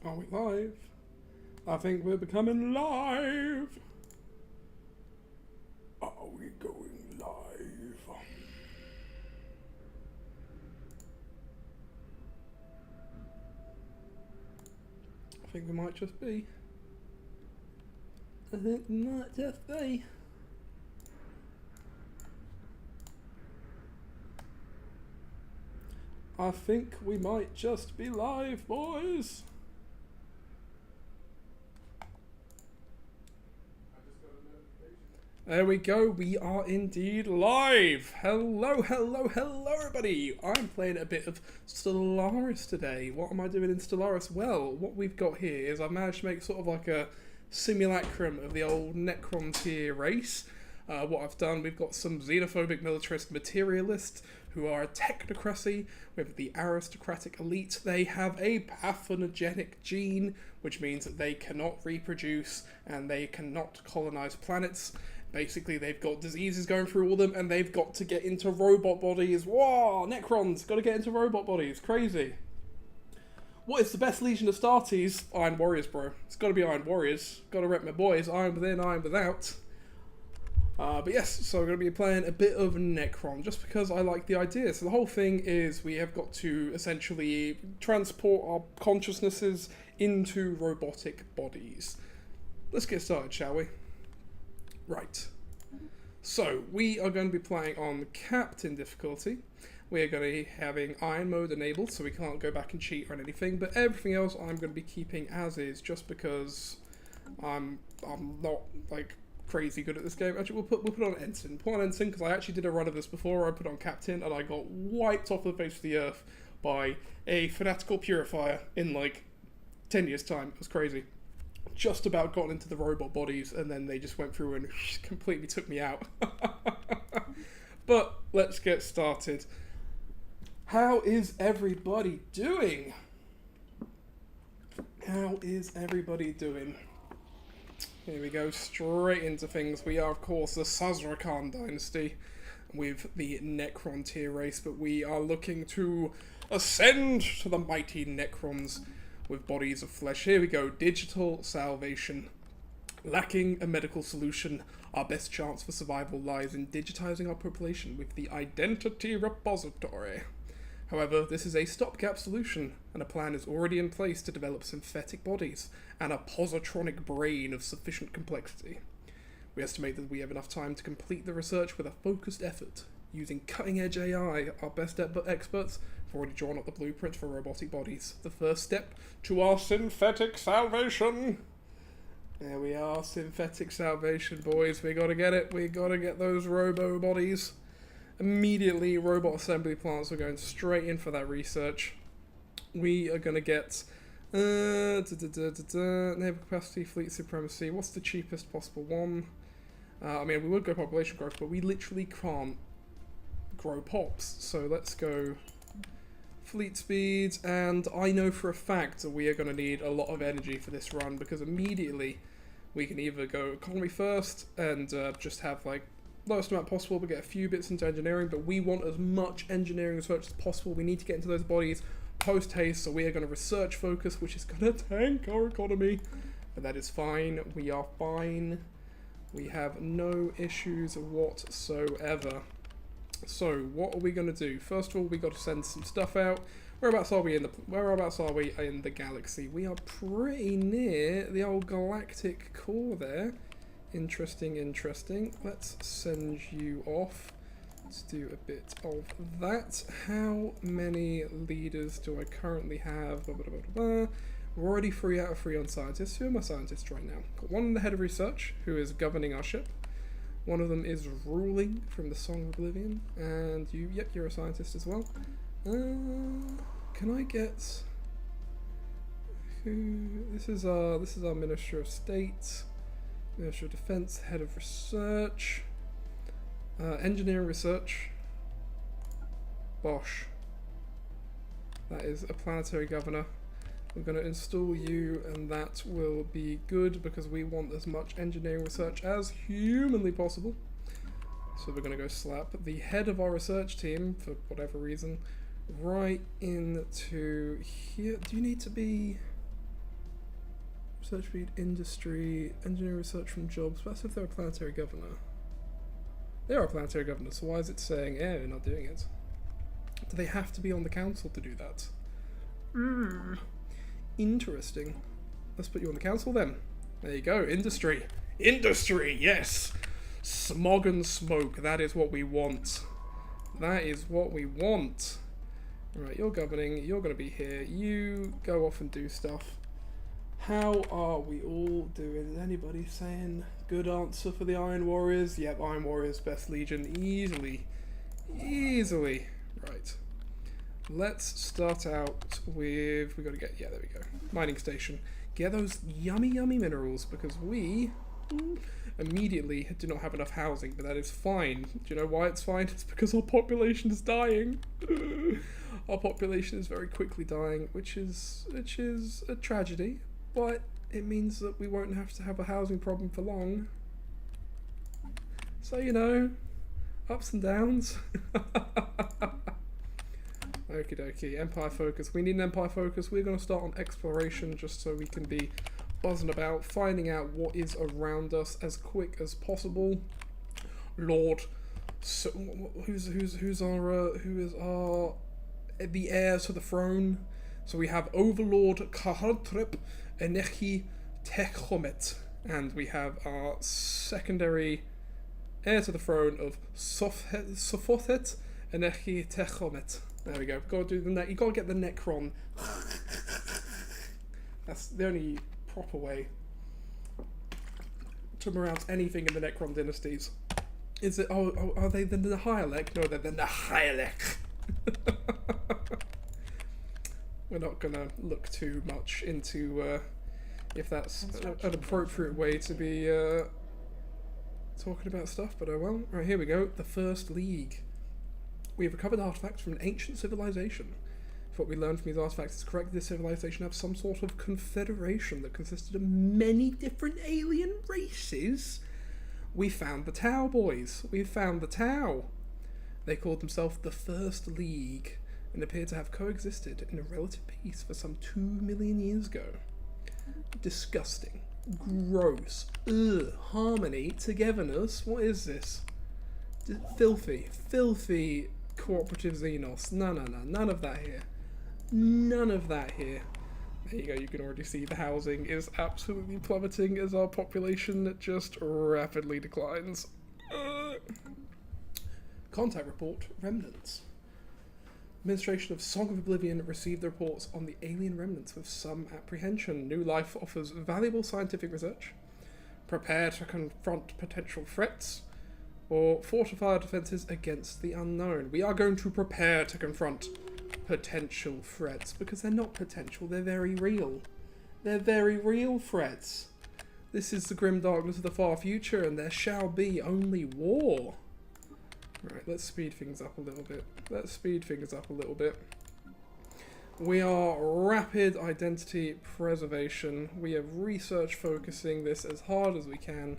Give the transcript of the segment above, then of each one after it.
Are we live? I think we're becoming live. Are we going live? I think we might just be. I think we might just be. I think we might just be live, boys. There we go, we are indeed live! Hello, hello, hello everybody! I'm playing a bit of Stellaris today. What am I doing in Stellaris? Well, what we've got here is I've managed to make sort of like a simulacrum of the old Necron tier race. What I've done, we've got some xenophobic militarist materialists who are a technocracy with the aristocratic elite. They have a pathogenic gene, which means that they cannot reproduce and they cannot colonize planets. Basically, they've got diseases going through all of them, and they've got to get into robot bodies. Whoa, Necrons, got to get into robot bodies. Crazy. What is the best Legion of Astartes? Iron Warriors, bro. It's got to be Iron Warriors. Got to rep my boys. Iron within, Iron without. But yes, so we're going to be playing a bit of Necron, just because I like the idea. So the whole thing is we have got to essentially transport our consciousnesses into robotic bodies. Let's get started, shall we? Right. So, we are going to be playing on Captain difficulty. We are going to be having Iron Mode enabled, so we can't go back and cheat on anything, but everything else I'm going to be keeping as is, just because I'm not, like, crazy good at this game. Actually, we'll put on Ensign. Put on Ensign, because I actually did a run of this before. I put on Captain, and I got wiped off the face of the earth by a fanatical purifier in, like, 10 years' time. It was crazy. Just about got into the robot bodies, and then they just went through and completely took me out. But let's get started. How is everybody doing? How is everybody doing? Here we go, straight into things. We are, of course, the Sazerakan dynasty with the Necron tier race, but we are looking to ascend to the mighty Necrons with bodies of flesh. Here we go, digital salvation. Lacking a medical solution, our best chance for survival lies in digitizing our population with the identity repository. However, this is a stopgap solution, and a plan is already in place to develop synthetic bodies and a positronic brain of sufficient complexity. We estimate that we have enough time to complete the research with a focused effort. Using cutting-edge AI, our best experts have already drawn up the blueprint for robotic bodies. The first step to our synthetic salvation. There we are, synthetic salvation, boys. We gotta get it. We gotta get those robo bodies. Immediately, robot assembly plants are going straight in for that research. We are gonna get naval capacity, fleet supremacy. What's the cheapest possible one? I mean, we would go population growth, but we literally can't grow pops. So let's go fleet speeds, and I know for a fact that we are going to need a lot of energy for this run, because immediately we can either go economy first and just have like lowest amount possible but get a few bits into engineering, but we want as much engineering research as possible. We need to get into those bodies post haste, so we are going to research focus, which is going to tank our economy, but that is fine. We are fine. We have no issues whatsoever. So, what are we going to do? First of all, we got to send some stuff out. Whereabouts are we in the galaxy? We are pretty near the old galactic core there. Interesting, interesting. Let's send you off. Let's do a bit of that. How many leaders do I currently have? Blah, blah, blah, blah, blah. We're already 3 out of 3 on scientists. Who are my scientists right now? Got one in the head of research, who is governing our ship. One of them is ruling from the Song of Oblivion, and you, yep, you're a scientist as well. Can I get who? This is our Minister of State, Minister of Defense, Head of Research, Engineering Research. Bosh. That is a planetary governor. We're going to install you, and that will be good because we want as much engineering research as humanly possible. So we're going to go slap the head of our research team, for whatever reason, right into here. Do you need to be... Research speed, industry, engineering research from jobs. That's if they're a planetary governor. They are a planetary governor, so why is it saying, yeah, they're not doing it? Do they have to be on the council to do that? Interesting. Let's put you on the council then. There you go, industry. Industry, yes! Smog and smoke, that is what we want. That is what we want. Right, you're governing, you're going to be here. You go off and do stuff. How are we all doing? Is anybody saying good answer for the Iron Warriors? Yep, Iron Warriors, best legion, easily. Easily. Right. Let's start out with, we got to get, yeah, there we go. Mining station. Get those yummy, yummy minerals, because we immediately do not have enough housing, but that is fine. Do you know why it's fine? It's because our population is dying. Our population is very quickly dying, which is a tragedy. But it means that we won't have to have a housing problem for long. So, you know, ups and downs. Okie dokie, Empire focus. We need an Empire focus. We're going to start on exploration just so we can be buzzing about, finding out what is around us as quick as possible. Lord, so who is our the heir to the throne? So we have Overlord Kahartrip Enechi Techomet, and we have our secondary heir to the throne of Sophotet Enechi Techomet. There we go. Got to do the you got to get the Necron. That's the only proper way to pronounce anything in the Necron dynasties. Is it? Oh, are they the Nihilek? No, they're the Nihilek. We're not gonna look too much into if that's an appropriate way to be talking about stuff, but oh well. Right, here we go. The First League. We have recovered artifacts from an ancient civilization. If what we learned from these artifacts is correct, this civilization had some sort of confederation that consisted of many different alien races. We found the Tau, boys. We found the Tau. They called themselves the First League and appeared to have coexisted in a relative peace for some 2 million years ago. Disgusting. Gross. Ugh. Harmony. Togetherness. What is this? Filthy. Filthy cooperative Xenos. No. None of that here. None of that here. There you go. You can already see the housing is absolutely plummeting as our population just rapidly declines. Contact report. Remnants. Administration of Song of Oblivion received the reports on the alien remnants with some apprehension. New life offers valuable scientific research. Prepare to confront potential threats, or fortify defenses against the unknown. We are going to prepare to confront potential threats, because they're not potential, they're very real. They're very real threats. This is the grim darkness of the far future, and there shall be only war. Right, let's speed things up a little bit. We are rapid identity preservation. We have research focusing this as hard as we can.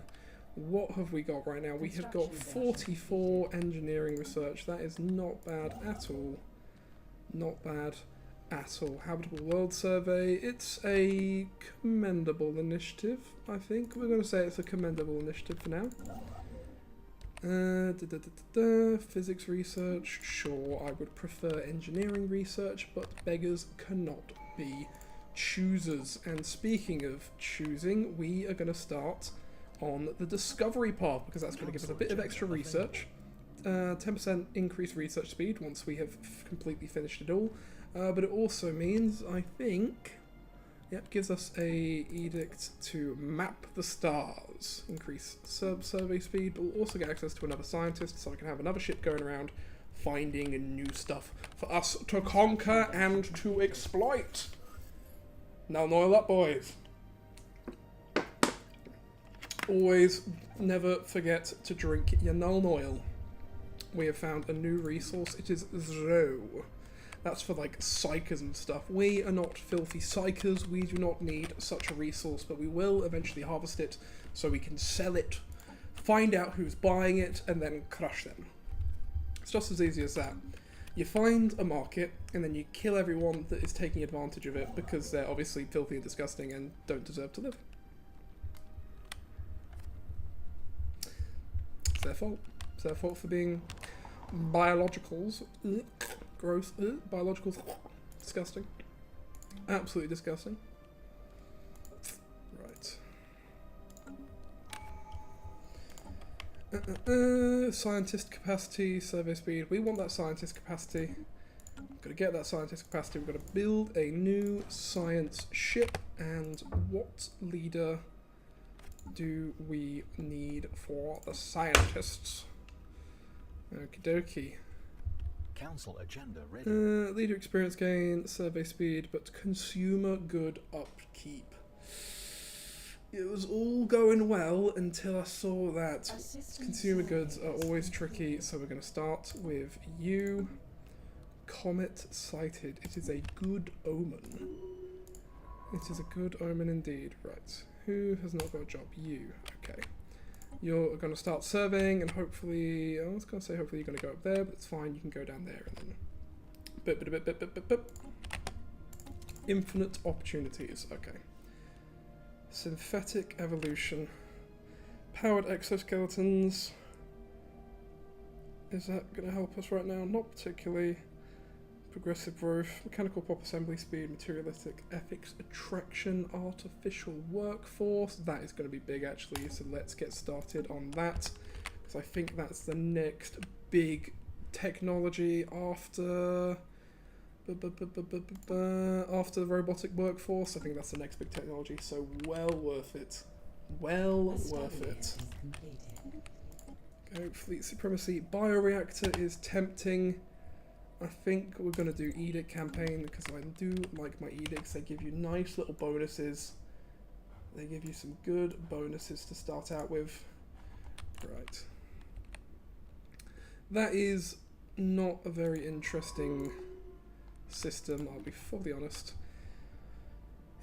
What have we got right now? We have got 44 engineering research. That is not bad at all. Not bad at all. Habitable World Survey. It's a commendable initiative, I think. We're going to say it's a commendable initiative for now. Physics research, sure, I would prefer engineering research, but beggars cannot be choosers. And speaking of choosing, we are going to start on the discovery path, because that's going to give us a bit of extra research. 10% increased research speed once we have completely finished it all. But it also means, I think, yep, gives us a edict to map the stars, increase survey speed, but we'll also get access to another scientist, so I can have another ship going around finding new stuff for us to conquer and to exploit. Now oil up, boys. Always never forget to drink your null oil. We have found a new resource. It is Zero. That's for like psychers and stuff. We are not filthy psychers. We do not need such a resource, but we will eventually harvest it so we can sell it, find out who's buying it, and then crush them. It's just as easy as that. You find a market, and then you kill everyone that is taking advantage of it because they're obviously filthy and disgusting and don't deserve to live. It's their fault. It's their fault for being biologicals. Gross. Biologicals. Disgusting. Absolutely disgusting. Right. Scientist capacity, survey speed. We want that scientist capacity. We've got to get that scientist capacity. We've got to build a new science ship. And what leader do we need for the scientists? Okie dokie. Council agenda ready. Leader experience gain, survey speed, but consumer good upkeep. It was all going well until I saw that consumer goods are always tricky, so we're going to start with you. Comet sighted. It is a good omen. It is a good omen indeed. Right. Who has not got a job? You. Okay. You're going to start surveying, and hopefully, I was going to say hopefully you're going to go up there, but it's fine, you can go down there, and then infinite opportunities. Okay. Synthetic evolution. Powered exoskeletons. Is that going to help us right now? Not particularly. Progressive growth, mechanical pop assembly speed, materialistic ethics, attraction, artificial workforce. That is going to be big actually, so let's get started on that, because I think that's the next big technology after the robotic workforce. I think that's the next big technology, so well worth it. Well worth it. Go fleet supremacy. Bioreactor is tempting. I think we're going to do Edict campaign because I do like my edicts. They give you nice little bonuses. They give you some good bonuses to start out with. Right. That is not a very interesting system, I'll be fully honest.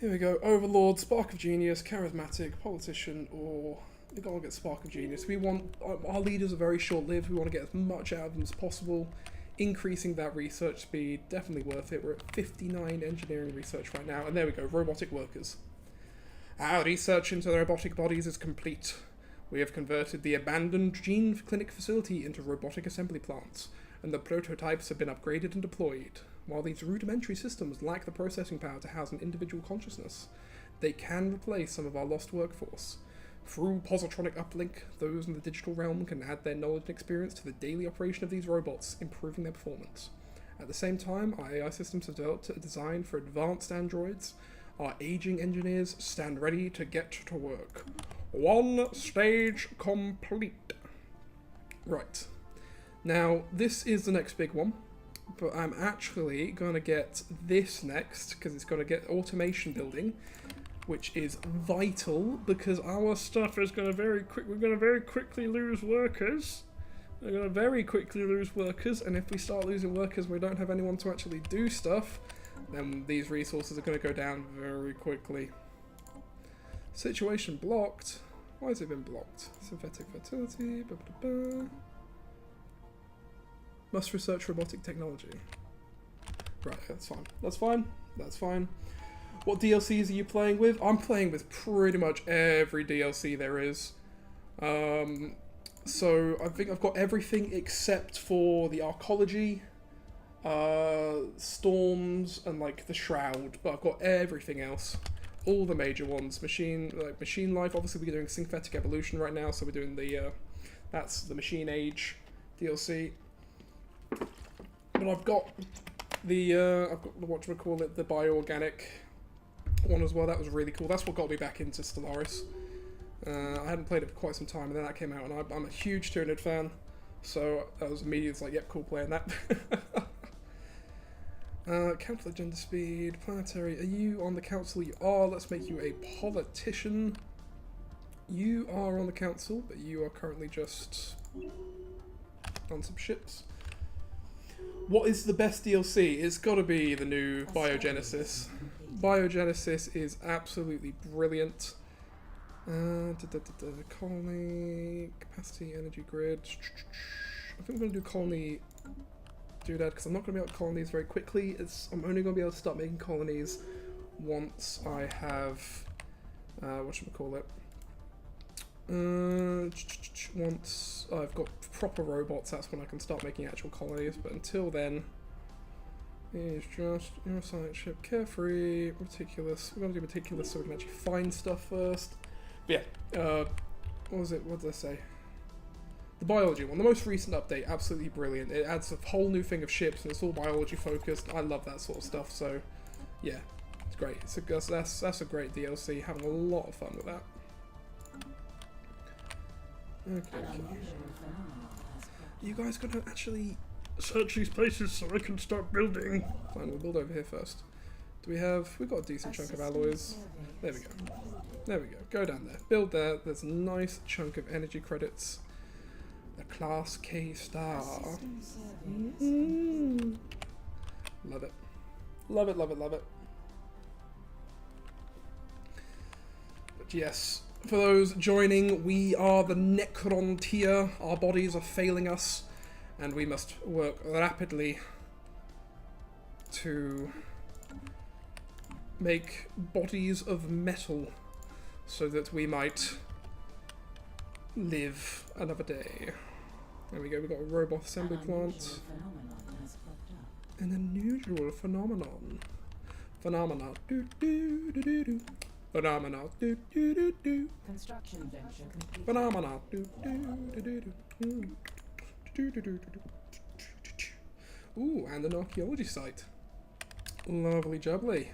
Here we go. Overlord, Spark of Genius, Charismatic, Politician, or... We've got to get Spark of Genius. We want... Our leaders are very short-lived. We want to get as much out of them as possible. Increasing that research speed, definitely worth it. We're at 59 engineering research right now, and there we go, robotic workers. Our research into the robotic bodies is complete. We have converted the abandoned gene clinic facility into robotic assembly plants, and the prototypes have been upgraded and deployed. While these rudimentary systems lack the processing power to house an individual consciousness, they can replace some of our lost workforce. Through positronic uplink, those in the digital realm can add their knowledge and experience to the daily operation of these robots, improving their performance. At the same time, our AI systems have developed a design for advanced androids. Our aging engineers stand ready to get to work. One stage complete. Right. Now, this is the next big one, but I'm actually going to get this next, because it's going to get automation building, which is vital because our stuff is going to we're going to very quickly lose workers. We're going to very quickly lose workers, and if we start losing workers and we don't have anyone to actually do stuff, then these resources are going to go down very quickly. Situation blocked. Why has it been blocked? Synthetic fertility. Must research robotic technology. Right, that's fine. That's fine. That's fine. What DLCs are you playing with? I'm playing with pretty much every DLC there is. So I think I've got everything except for the Arcology, Storms, and like the Shroud. But I've got everything else. All the major ones. Machine Life, obviously we're doing Synthetic Evolution right now, so we're doing the, that's the Machine Age DLC. But I've got the whatchamacallit, the Bioorganic one as well. That was really cool. That's what got me back into Stellaris. I hadn't played it for quite some time, and then that came out, and I'm a huge Tyranid fan, so I was immediately like, yep, cool, playing that. Council agenda speed, planetary. Are you on the council? You are. Let's make you a politician. You are on the council, but you are currently just on some ships. What is the best DLC? It's got to be the new Biogenesis. Biogenesis is absolutely brilliant. Colony, capacity, energy grid. I think we're going to do colony do that because I'm not going to be able to colonies very quickly. I'm only going to be able to start making colonies once I have whatchamacallit. Once I've got proper robots, that's when I can start making actual colonies. But until then, it's just science ship, carefree, meticulous. We're going to do meticulous so we can actually find stuff first. But yeah, what was it? What did I say? The biology one, the most recent update, absolutely brilliant. It adds a whole new thing of ships and it's all biology focused. I love that sort of stuff. So yeah, it's great. That's a great DLC. Having a lot of fun with that. Okay. You guys gonna actually search these places so I can start building? Fine, we'll build over here first. We've got a decent chunk of alloys. There we go. There we go. Go down there. Build there. There's a nice chunk of energy credits. The Class K star. Love it. Love it, love it, love it. But yes, for those joining, we are the Necron tier. Our bodies are failing us, and we must work rapidly to make bodies of metal so that we might live another day. There we go, we've got a robot assembly plant. An unusual phenomenon. Phenomena. Do do do do do. Phenomena. Do do do do. Construction venture complete. Phenomena. Do do do do do. Do do do do. Ooh, and an archaeology site. Lovely jubbly.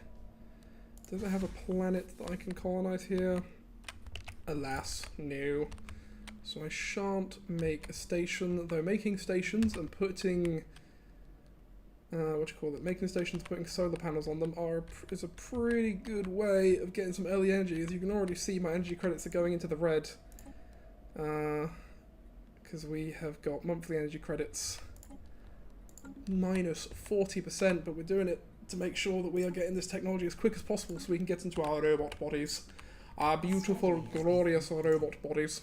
Does it have a planet that I can colonize here? Alas, no. So I shan't make a station, though making stations and putting, making stations, putting solar panels on them is a pretty good way of getting some early energy. As you can already see, my energy credits are going into the red. Because we have got monthly energy credits minus 40%, but we're doing it to make sure that we are getting this technology as quick as possible so we can get into our robot bodies. Our beautiful, glorious robot bodies.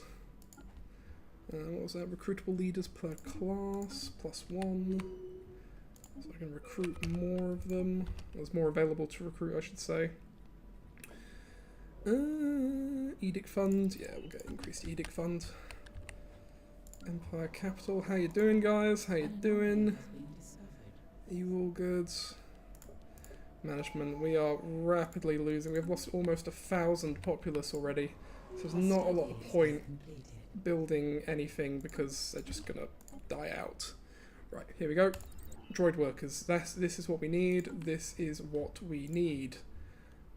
What was that? Recruitable leaders per class, +1. So I can recruit more of them. There's more available to recruit, I should say. Edict fund. Yeah, we'll get increased edict fund. Empire capital. How you doing, guys? How you doing? Are you all good? Management. We are rapidly losing. We've lost almost 1,000 populace already. So there's not a lot of point building anything because they're just gonna die out. Right, here we go. Droid workers. This is what we need. This is what we need.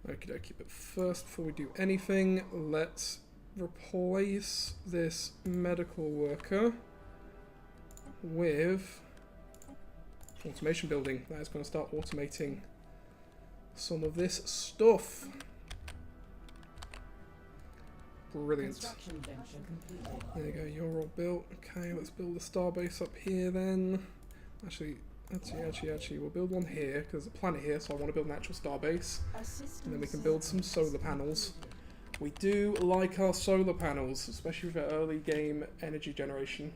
Okie dokie, but first, before we do anything, let's replace this medical worker with automation building. That is going to start automating some of this stuff. Brilliant. There you go, you're all built. Okay, let's build a starbase up here then. Actually, we'll build one here, because there's a planet here, so I want to build an actual starbase. And then we can build some solar panels. We do like our solar panels, especially for early game energy generation.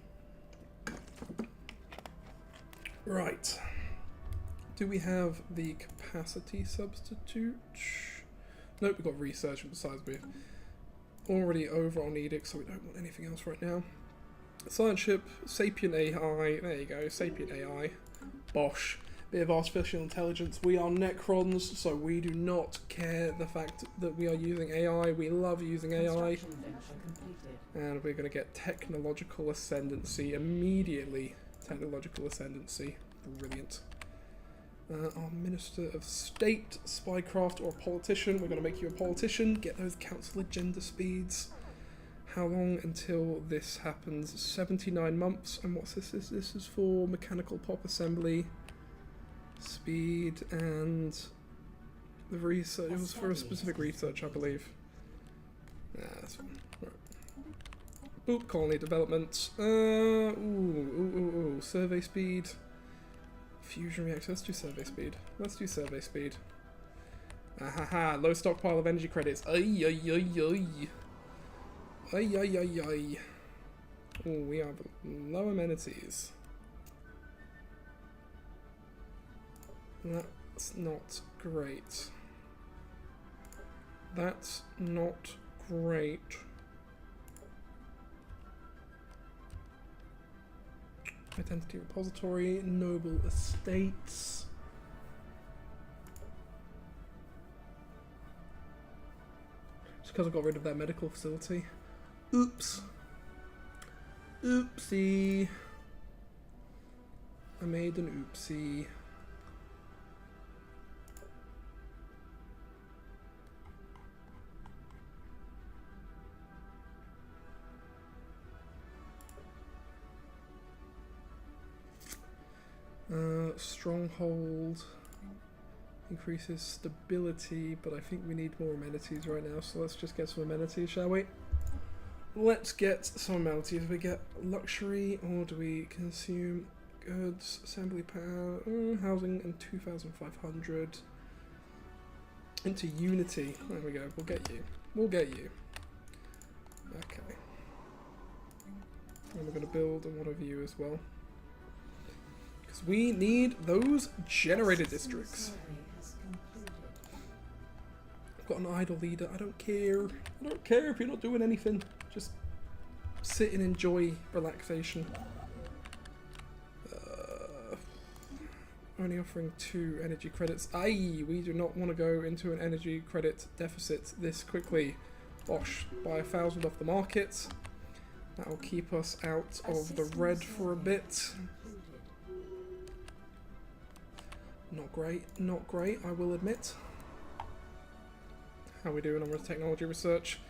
Right. Do we have the capacity substitute? Nope, we've got research, and besides we're already over on edict, so we don't want anything else right now. Science ship, sapient AI, there you go, sapient AI. Bosh. Bit of artificial intelligence. We are Necrons, so we do not care the fact that we are using AI. We love using AI. And we're going to get technological ascendancy immediately. Technological ascendancy. Brilliant. Our Minister of State, spycraft, or a politician. We're going to make you a politician. Get those council agenda speeds. How long until this happens? 79 months. And what's this? This is for mechanical pop assembly. Speed and the research. It was for a specific research, I believe. Yeah, that's fine. Right. Boop, colony development. Survey speed. Fusion reactor. Let's do survey speed. Let's do survey speed. Ahaha, low stockpile of energy credits. Ay, ay, ay, ay. Ay, ay, ay, ay. Oh, we have low amenities. That's not great. That's not great. Identity repository, noble estates. Just because I got rid of that medical facility. Oops. Oopsie. I made an oopsie. Stronghold increases stability, but I think we need more amenities right now, so let's just get some amenities, shall we? Let's get some amenities. Do we get luxury, or do we consume goods, assembly power, housing, and 2,500 into unity? There we go, we'll get you. We'll get you. Okay. And we're going to build a lot of you as well. We need those generator districts. I've got an idle leader. I don't care. I don't care if you're not doing anything. Just sit and enjoy relaxation. Only offering 2 energy credits. Aye, we do not want to go into an energy credit deficit this quickly. Bosh, buy 1,000 off the market. That'll keep us out of the red for a bit. Not great, not great, I will admit. How are we doing on technology research?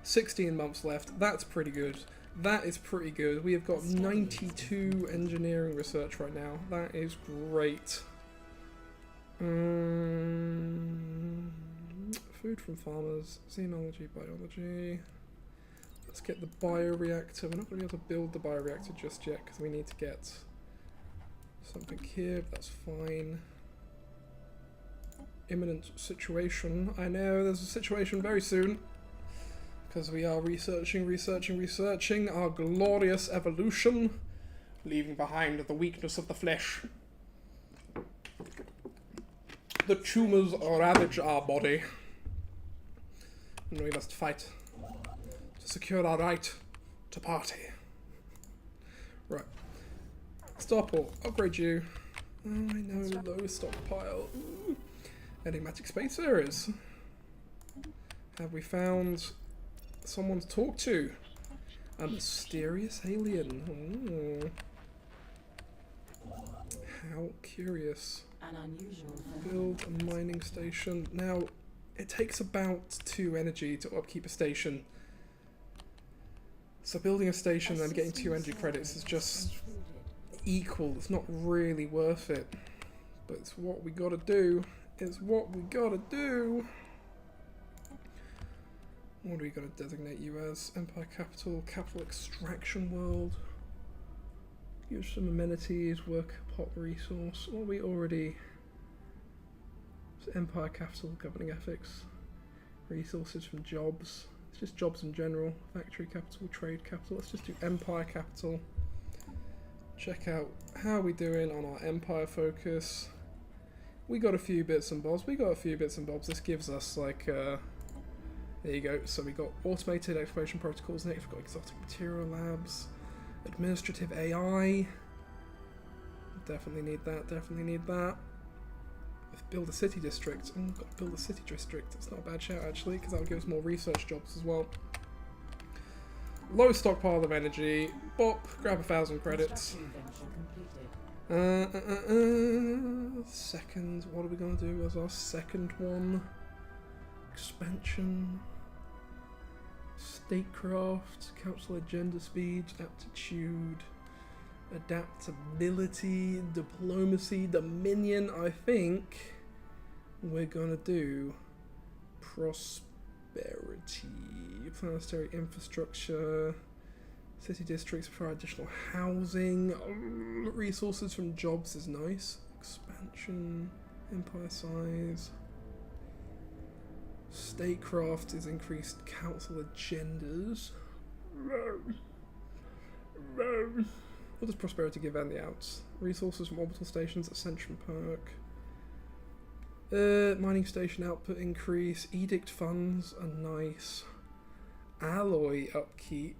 16 months left, that's pretty good. That is pretty good. We have got 92 engineering research right now. That is great. Food from farmers, xenology, biology. Let's get the bioreactor. We're not going to be able to build the bioreactor just yet because we need to get something here, but that's fine. Imminent situation. I know there's a situation very soon because we are researching our glorious evolution, leaving behind the weakness of the flesh. The tumours ravage our body, and we must fight to secure our right to party. Right. Stop or upgrade you. Oh, I know, low stockpile. Ooh. Enigmatic space areas. Have we found someone to talk to? A mysterious alien. Ooh. How curious. An unusual Build a mining station. Now, it takes about 2 energy to upkeep a station. So building a station and getting 2 energy credits is just equal. It's not really worth it. But it's what we gotta do. It's what we gotta do. What are we gonna designate you as? Empire Capital, Capital Extraction World. Give some amenities, work pot resource. What are we already? It's Empire Capital, governing ethics. Resources from jobs. It's just jobs in general. Factory capital, trade capital. Let's just do Empire Capital. Check out how we're doing on our Empire focus. We got a few bits and bobs. This gives us like, there you go. So we got automated exploration protocols next. We've got exotic material labs, administrative AI. Definitely need that. Let's build a city district. Oh, got to build a city district. It's not a bad shout actually, because that will give us more research jobs as well. Low stockpile of energy. Bop, grab 1,000 credits. Second, what are we going to do as our second one? Expansion. Statecraft. Council agenda speeds. Aptitude. Adaptability. Diplomacy. Dominion. I think we're going to do prosperity. Planetary infrastructure. City districts for additional housing. Resources from jobs is nice. Expansion. Empire size. Statecraft is increased council agendas. What does prosperity give and the outs? Resources from orbital stations, Ascension perk. Mining station output increase. Edict funds are nice. Alloy upkeep.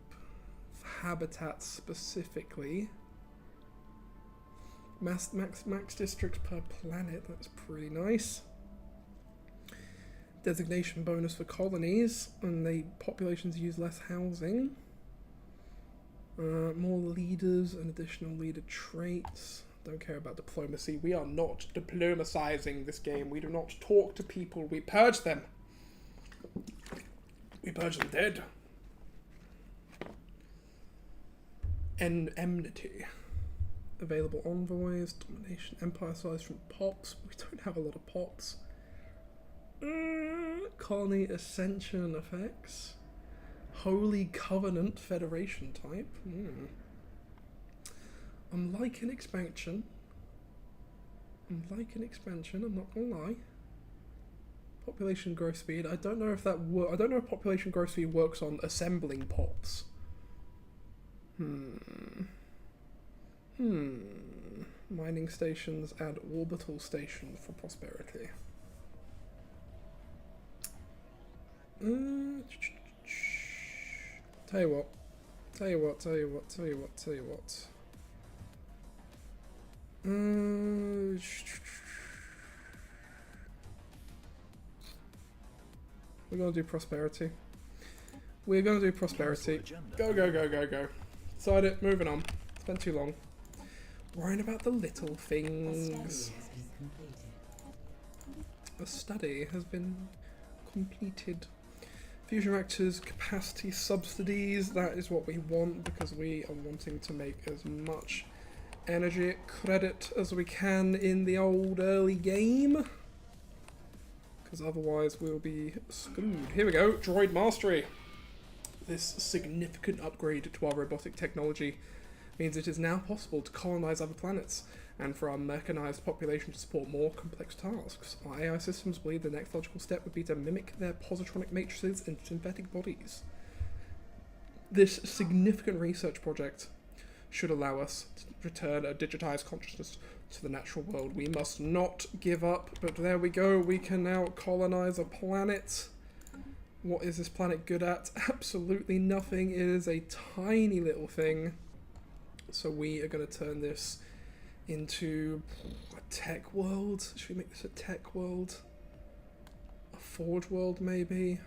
For habitats specifically. Max districts per planet. That's pretty nice. Designation bonus for colonies. And the populations use less housing. More leaders and additional leader traits. Don't care about diplomacy. We are not diplomatizing this game. We do not talk to people. We purge them. We purge them dead. Enmity. Available envoys. Domination. Empire size from pops. We don't have a lot of pops. Colony ascension effects. Holy Covenant Federation type. I'm liking expansion. I'm not gonna lie. Population growth speed. I don't know if that I don't know if population growth speed works on assembling pops. Mining stations add orbital station for prosperity. Tell you what. We're gonna do prosperity. Go. Decide it, moving on. Spent too long. Worrying about the little things. A study has been completed. Fusion reactors, capacity subsidies, that is what we want because we are wanting to make as much energy credit as we can in the old early game. Because otherwise we'll be screwed. Here we go, droid mastery. This significant upgrade to our robotic technology means it is now possible to colonize other planets and for our mechanized population to support more complex tasks. Our AI systems believe the next logical step would be to mimic their positronic matrices and synthetic bodies. This significant research project should allow us to return a digitized consciousness to the natural world. We must not give up, but there we go, we can now colonize a planet. What is this planet good at? Absolutely nothing. It is a tiny little thing. So we are going to turn this into a tech world. Should we make this a tech world? A forge world, maybe?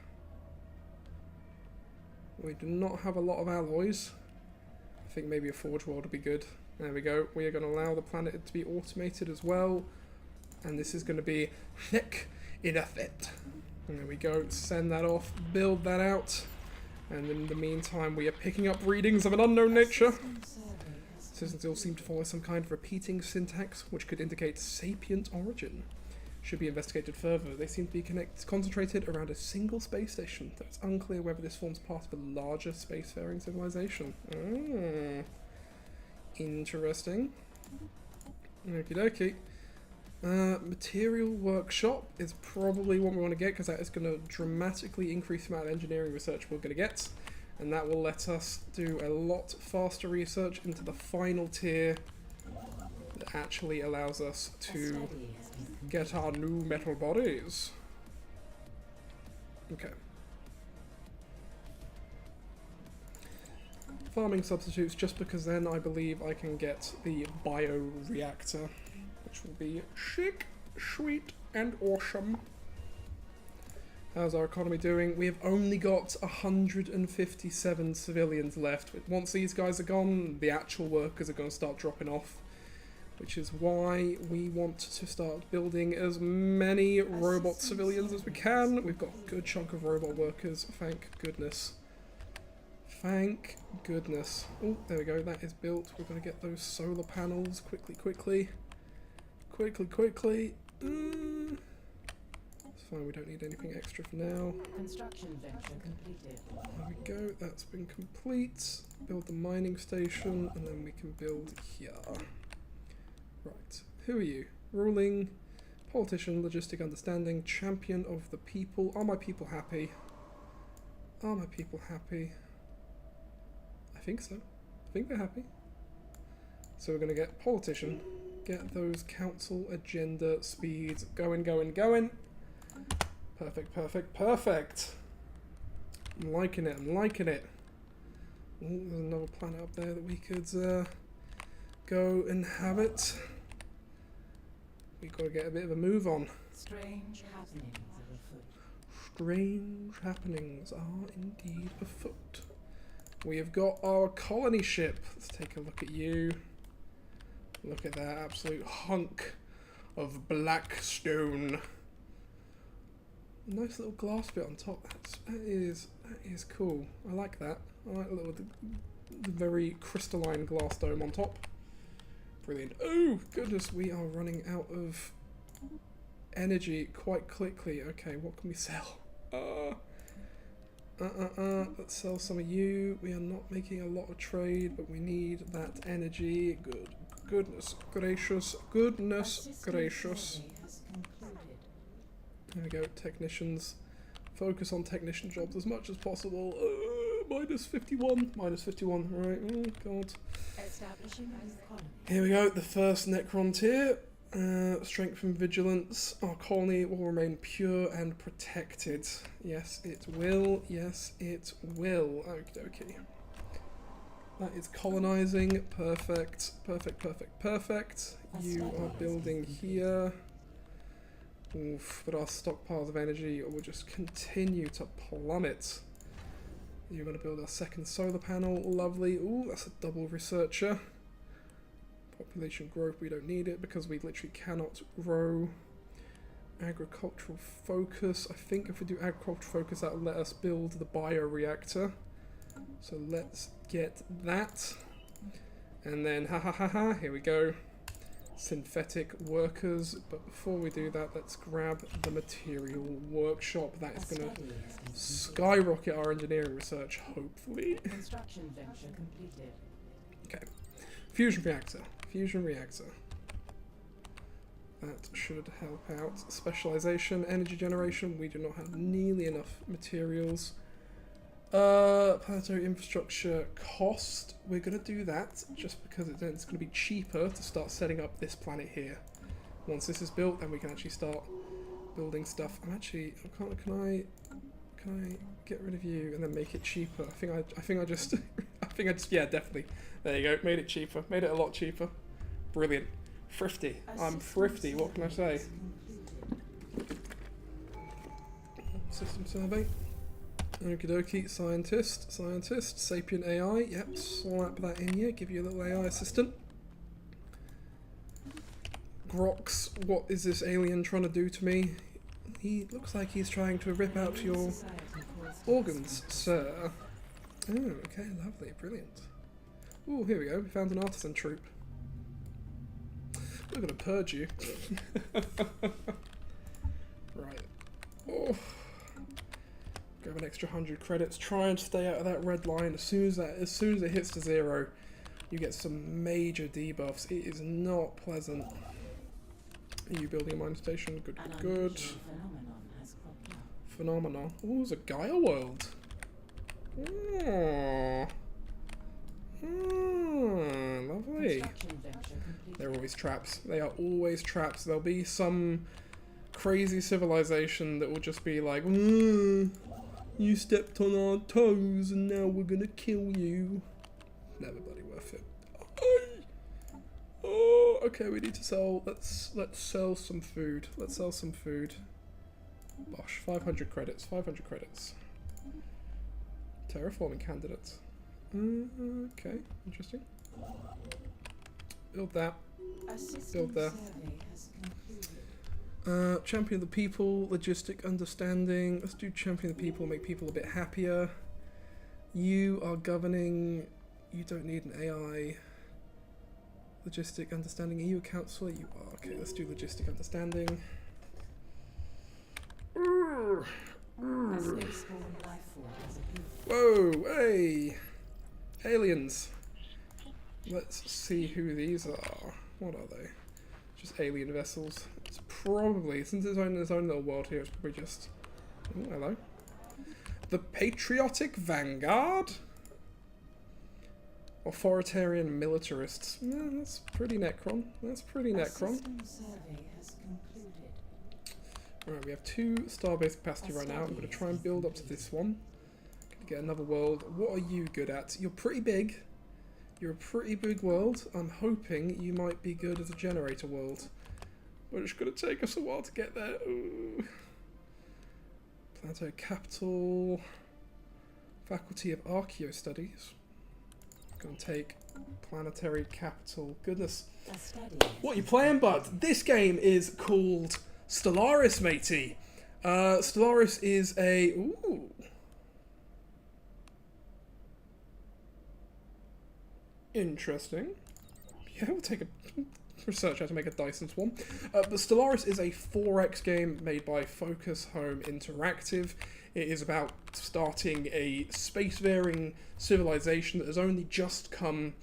We do not have a lot of alloys. I think maybe a forge world would be good. There we go. We are going to allow the planet to be automated as well. And this is going to be thick in a fit. And there we go. Send that off. Build that out. And in the meantime, we are picking up readings of an unknown nature. Citizens all seem to follow some kind of repeating syntax, which could indicate sapient origin. Should be investigated further. They seem to be concentrated around a single space station. Though it's unclear whether this forms part of a larger spacefaring civilization. Interesting. Okie dokie. Material workshop is probably what we want to get because that is going to dramatically increase the amount of engineering research we're going to get. And that will let us do a lot faster research into the final tier that actually allows us to get our new metal bodies. Okay. Farming substitutes, just because then I believe I can get the bioreactor, which will be chic, sweet, and awesome. How's our economy doing? We have only got 157 civilians left. Once these guys are gone, the actual workers are going to start dropping off, which is why we want to start building as many robot civilians as we can. We've got a good chunk of robot workers, thank goodness. Thank goodness. Oh, there we go, that is built. We're going to get those solar panels quickly. Fine, we don't need anything extra for now. Construction venture completed. There we go, that's been complete. Build the mining station, and then we can build here. Right, who are you? Ruling, politician, logistic understanding, champion of the people. Are my people happy? Are my people happy? I think so. I think they're happy. So we're going to get politician. Get those council agenda speeds going, going, going. Perfect, perfect, perfect. I'm liking it, I'm liking it. Oh, there's another planet up there that we could go inhabit. We've got to get a bit of a move on. Strange happenings are afoot. Strange happenings are indeed afoot. We have got our colony ship. Let's take a look at you. Look at that absolute hunk of black stone. Nice little glass bit on top. That is cool. I like that. I like the very crystalline glass dome on top. Brilliant. Oh goodness, we are running out of energy quite quickly. Okay, what can we sell? Let's sell some of you. We are not making a lot of trade, but we need that energy. Goodness gracious. Goodness gracious. There we go, technicians. Focus on technician jobs as much as possible. Minus 51. Minus 51, right. Oh, God. Here we go, the first Necron tier. Strength and vigilance. Our colony will remain pure and protected. Yes, it will. Yes, it will. Okie dokie. That is colonizing. Perfect. Perfect, perfect, perfect. You are building here. Oof, but our stockpiles of energy will just continue to plummet. You're going to build our second solar panel. Lovely. Ooh, that's a double researcher. Population growth, we don't need it because we literally cannot grow. Agricultural focus. I think if we do agricultural focus, that will let us build the bioreactor. So let's get that. And then, here we go. Synthetic workers, but before we do that, let's grab the material workshop. That is going to skyrocket our engineering research, hopefully. Construction venture completed. Okay, fusion reactor. Fusion reactor. That should help out. Specialization, energy generation. We do not have nearly enough materials. Planetary infrastructure cost. We're going to do that just because it's going to be cheaper to start setting up this planet here. Once this is built, then we can actually start building stuff. Can I get rid of you and then make it cheaper? I think I just yeah, definitely. There you go. Made it cheaper. Made it a lot cheaper. Brilliant. Thrifty. I'm thrifty. What can I say? System survey. Okie dokie, scientist, sapient AI, yep, slap that in here, give you a little AI assistant. Grox, what is this alien trying to do to me? He looks like he's trying to rip out your organs, sir. Oh, okay, lovely, brilliant. Oh, here we go, we found an artisan troop. We're gonna purge you. Right. Oh. Grab an extra 100 credits. Try and stay out of that red line. As soon as it hits to 0, you get some major debuffs. It is not pleasant. Are you building a mining station? Good, good, good. Phenomenon. Oh, there's a Gaia world. Oh. Oh, lovely. They're always traps. They are always traps. There'll be some crazy civilization that will just be like, you stepped on our toes and now we're gonna kill you. Never bloody worth it. Oh, okay, we need to sell. Let's sell some food. Let's sell some food. Bosh, 500 credits. 500 credits. Terraforming candidates. Okay, interesting. Build that. Build there. Champion the people, logistic understanding. Let's do champion the people, make people a bit happier. You are governing. You don't need an AI. Logistic understanding. Are you a councillor? You are. Okay, let's do logistic understanding. Whoa, hey! Aliens. Let's see who these are. What are they? Just alien vessels. It's probably, since there's only its own little world here, it's probably just... Oh, hello. The Patriotic Vanguard? Authoritarian militarists. That's pretty Necron. That's pretty A Necron. system survey has concluded. Right, we have 2 starbase capacity right now. I'm going to try and build up to this one. Gonna get another world. What are you good at? You're pretty big. You're a pretty big world. I'm hoping you might be good as a generator world. But it's going to take us a while to get there. Ooh. Planetary Capital. Faculty of Archaeo Studies. Going to take Planetary Capital. Goodness. A study. What are you playing, bud? This game is called Stellaris, matey. Stellaris is a... Ooh. Interesting. Yeah, we'll take a research how to make a Dyson Swarm. But Stellaris is a 4X game made by Focus Home Interactive. It is about starting a spacefaring civilization that has only just come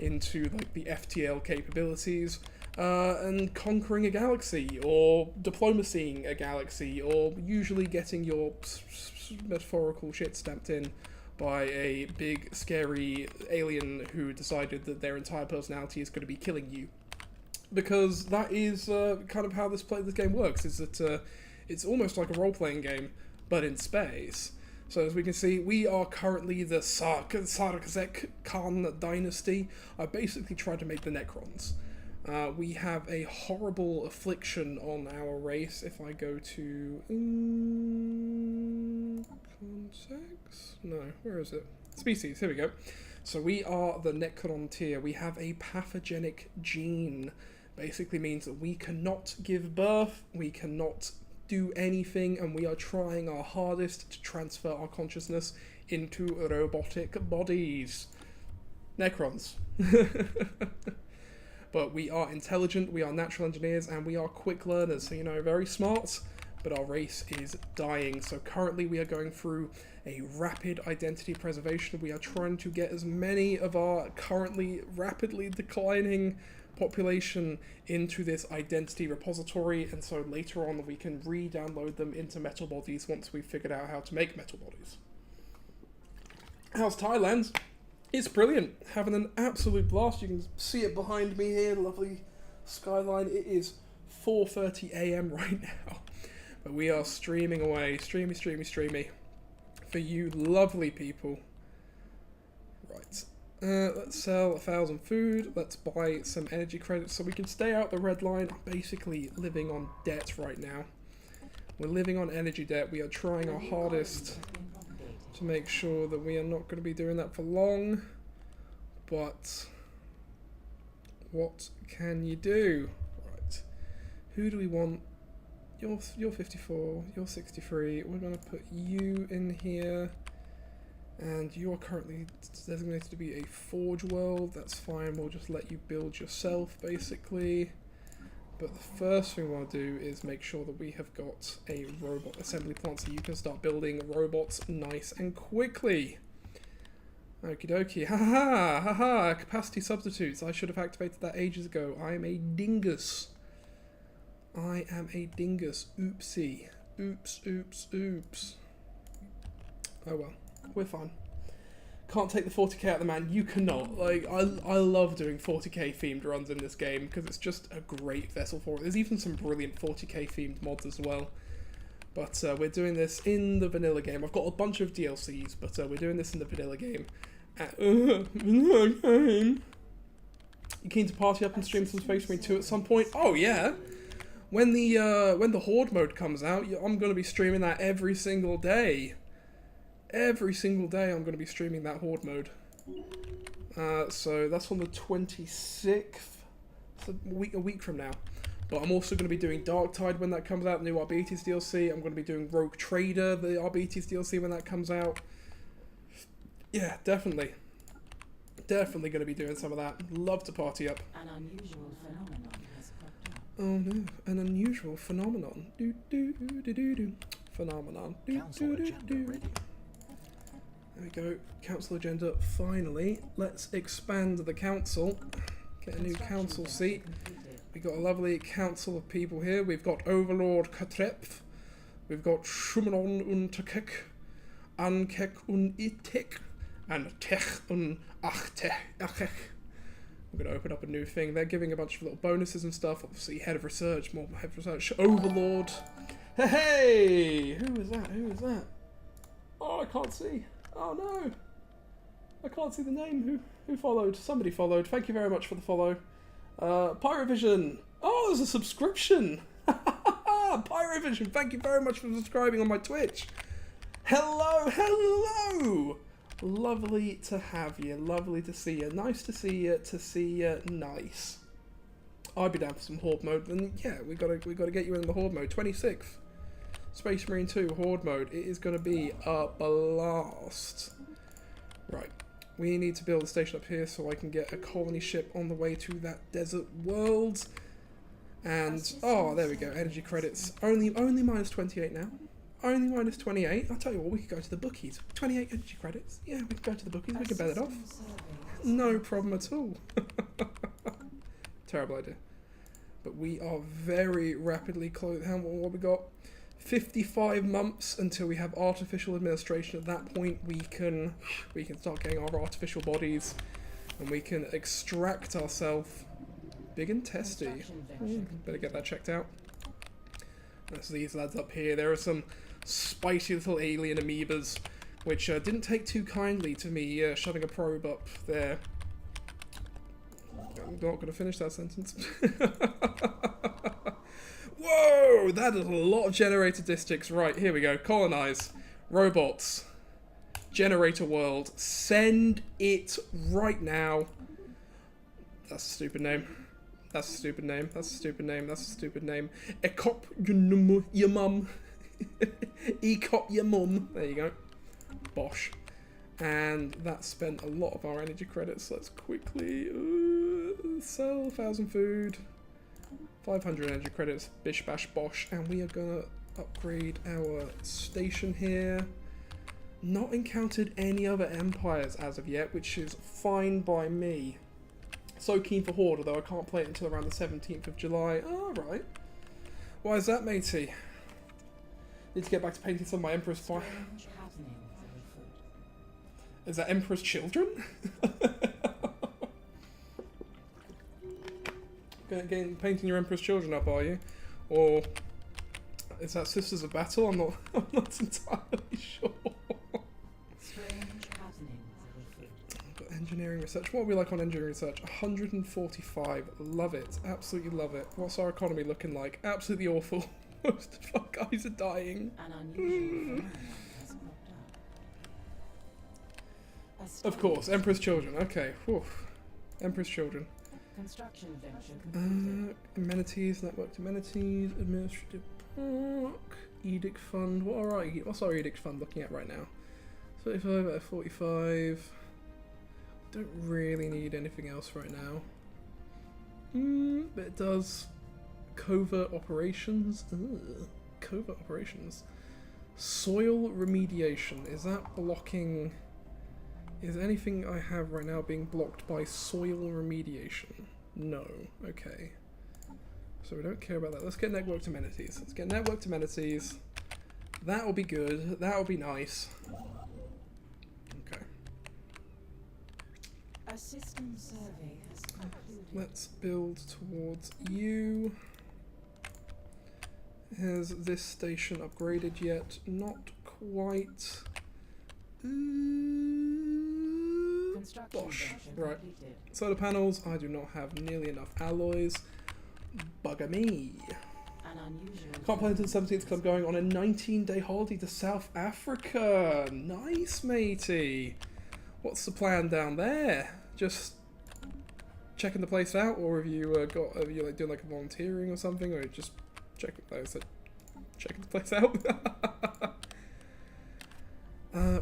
into like the FTL capabilities and conquering a galaxy or diplomacying a galaxy or usually getting your metaphorical shit stamped in by a big scary alien who decided that their entire personality is going to be killing you. Because that is kind of how this game works, is that it's almost like a role-playing game, but in space. So as we can see, we are currently the Sarkazek Khan dynasty. I basically tried to make the Necrons. We have a horrible affliction on our race. If I go to... Context? No, where is it? Species, here we go. So we are the Necron tier. We have a pathogenic gene. Basically means that we cannot give birth, we cannot do anything, and we are trying our hardest to transfer our consciousness into robotic bodies. Necrons. But we are intelligent, we are natural engineers, and we are quick learners, so, you know, very smart, but our race is dying. So currently we are going through a rapid identity preservation. We are trying to get as many of our currently rapidly declining population into this identity repository, and so later on we can re-download them into metal bodies once we've figured out how to make metal bodies. How's Thailand? It's brilliant. Having an absolute blast. You can see it behind me here, lovely skyline. It is 4:30 AM right now, but we are streaming away, streamy for you lovely people. Right. Let's sell 1,000 food. Let's buy some energy credits so we can stay out the red line. I'm basically living on debt right now. We're living on energy debt. We are trying our hardest to make sure that we are not going to be doing that for long. But what can you do? Right. Who do we want? You're 54. You're 63. We're going to put you in here. And you are currently designated to be a forge world. That's fine, we'll just let you build yourself, basically. But the first thing we want to do is make sure that we have got a robot assembly plant so you can start building robots nice and quickly. Okie dokie. Ha-ha! Capacity substitutes. I should have activated that ages ago. I am a dingus. I am a dingus. Oopsie. Oops. Oh well. We're fine. Can't take the 40k out of the man. You cannot. Like, I love doing 40k themed runs in this game because it's just a great vessel for it. There's even some brilliant 40k themed mods as well. But we're doing this in the vanilla game. I've got a bunch of DLCs, but we're doing this in the vanilla game. Vanilla game. You keen to party up and stream some Space Marine 2 at some point? Oh yeah. When the Horde mode comes out, I'm going to be streaming that every single day. Every single day I'm going to be streaming that Horde mode. So that's on the 26th. It's a week from now. But I'm also going to be doing Darktide when that comes out, the new Arbites DLC. I'm going to be doing Rogue Trader, the Arbites DLC, when that comes out. Yeah, definitely. Definitely going to be doing some of that. Love to party up. An unusual phenomenon has cropped up. Oh no, an unusual phenomenon. Phenomenon. Council agenda ready. There we go. Council agenda, finally. Let's expand the council. Get a new council seat. We've got a lovely council of people here. We've got Overlord Katrepf. We've got Shumanon Untakek. Ankek Unitek. and tech and tech. I'm going to open up a new thing. They're giving a bunch of little bonuses and stuff. Obviously, head of research, more head of research, overlord. Hey! Who is that? Who is that? Oh, I can't see. Oh no! I can't see the name. Who followed? Somebody followed. Thank you very much for the follow. Pyrovision. Oh, there's a subscription. Pyrovision, thank you very much for subscribing on my Twitch. Hello, hello. Lovely to have you. Lovely to see you. Nice to see you. To see you. Nice. I'd be down for some Horde mode. And yeah, we gotta get you in the Horde mode. 26th. Space Marine 2 Horde mode. It is gonna be a blast. Right. We need to build a station up here so I can get a colony ship on the way to that desert world. And oh, there we go. Energy credits. Only minus 28 now. Only minus 28. I'll tell you what, we could go to the bookies. 28 energy credits. Yeah, we could go to the bookies. We could bet it off. No problem at all. Terrible idea. But we are very rapidly close. What we got? 55 months until we have artificial administration. At that point, we can start getting our artificial bodies, and we can extract ourselves. Big and testy. Better get that checked out. That's these lads up here. There are some spicy little alien amoebas, which didn't take too kindly to me shoving a probe up there. I'm not going to finish that sentence. Whoa! That is a lot of generator districts. Right, here we go. Colonize. Robots. Generator world. Send it right now. That's a stupid name. That's a stupid name. That's a stupid name. That's a stupid name. Ecop your mum. Ecop your mum. There you go. Bosh. And that spent a lot of our energy credits. Let's quickly sell 1,000 food. 500 energy credits. Bish bash bosh. And we are gonna upgrade our station here. Not encountered any other empires as of yet, which is fine by me. So keen for Horde, although I can't play it until around the 17th of July. Alright. Why is that, matey? Need to get back to painting some of my Emperor's fire. Is that Emperor's children? Painting your Emperor's children up, are you? Or is that Sisters of Battle? I'm not entirely sure. Engineering research. What are we like on engineering research? 145. Love it. Absolutely love it. What's our economy looking like? Absolutely awful. Most of our guys are dying. Of course, Emperor's Children. Okay. Whew. Emperor's Children. Construction venture completed. Amenities, networked amenities, administrative park, edict fund. What's our edict fund looking at right now? 35 out of 45. Don't really need anything else right now. But it does. Covert operations. Ugh. Covert operations. Soil remediation. Is that blocking... Is anything I have right now being blocked by soil remediation? No. Okay. So we don't care about that. Let's get networked amenities. Let's get networked amenities. That'll be good. That'll be nice. Okay. A system survey has concluded. Let's build towards you. Has this station upgraded yet? Not quite. Bosh. Right. Solar panels. I do not have nearly enough alloys. Bugger me. Can't play until the 17th because I'm going on a 19-day holiday to South Africa. Nice, matey. What's the plan down there? Just checking the place out, or have you are you like doing like a volunteering or something, or just checking the place out?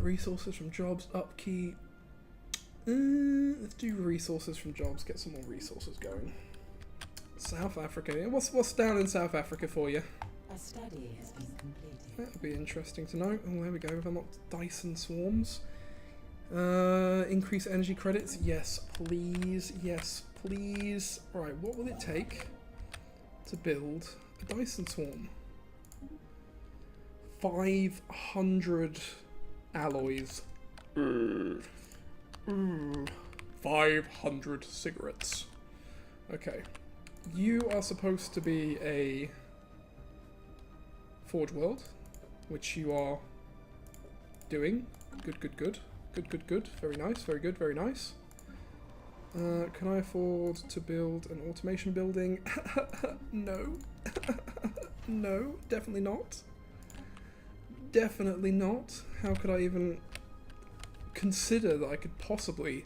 Resources from jobs, upkeep. Let's do resources from jobs. Get some more resources going. South Africa. Yeah, what's down in South Africa for you? A study has been completed. That'll be interesting to know. Oh, there we go. We've unlocked Dyson swarms. Increase energy credits. Yes, please. Yes, please. Right, what will it take to build a Dyson swarm? 500 alloys. Ooh, 500 cigarettes. Okay. You are supposed to be a Forge World, which you are doing. Good, good, good. Good, good, good. Very nice, very good, very nice. Can I afford to build an automation building? No. No, definitely not. Definitely not. How could I even consider that I could possibly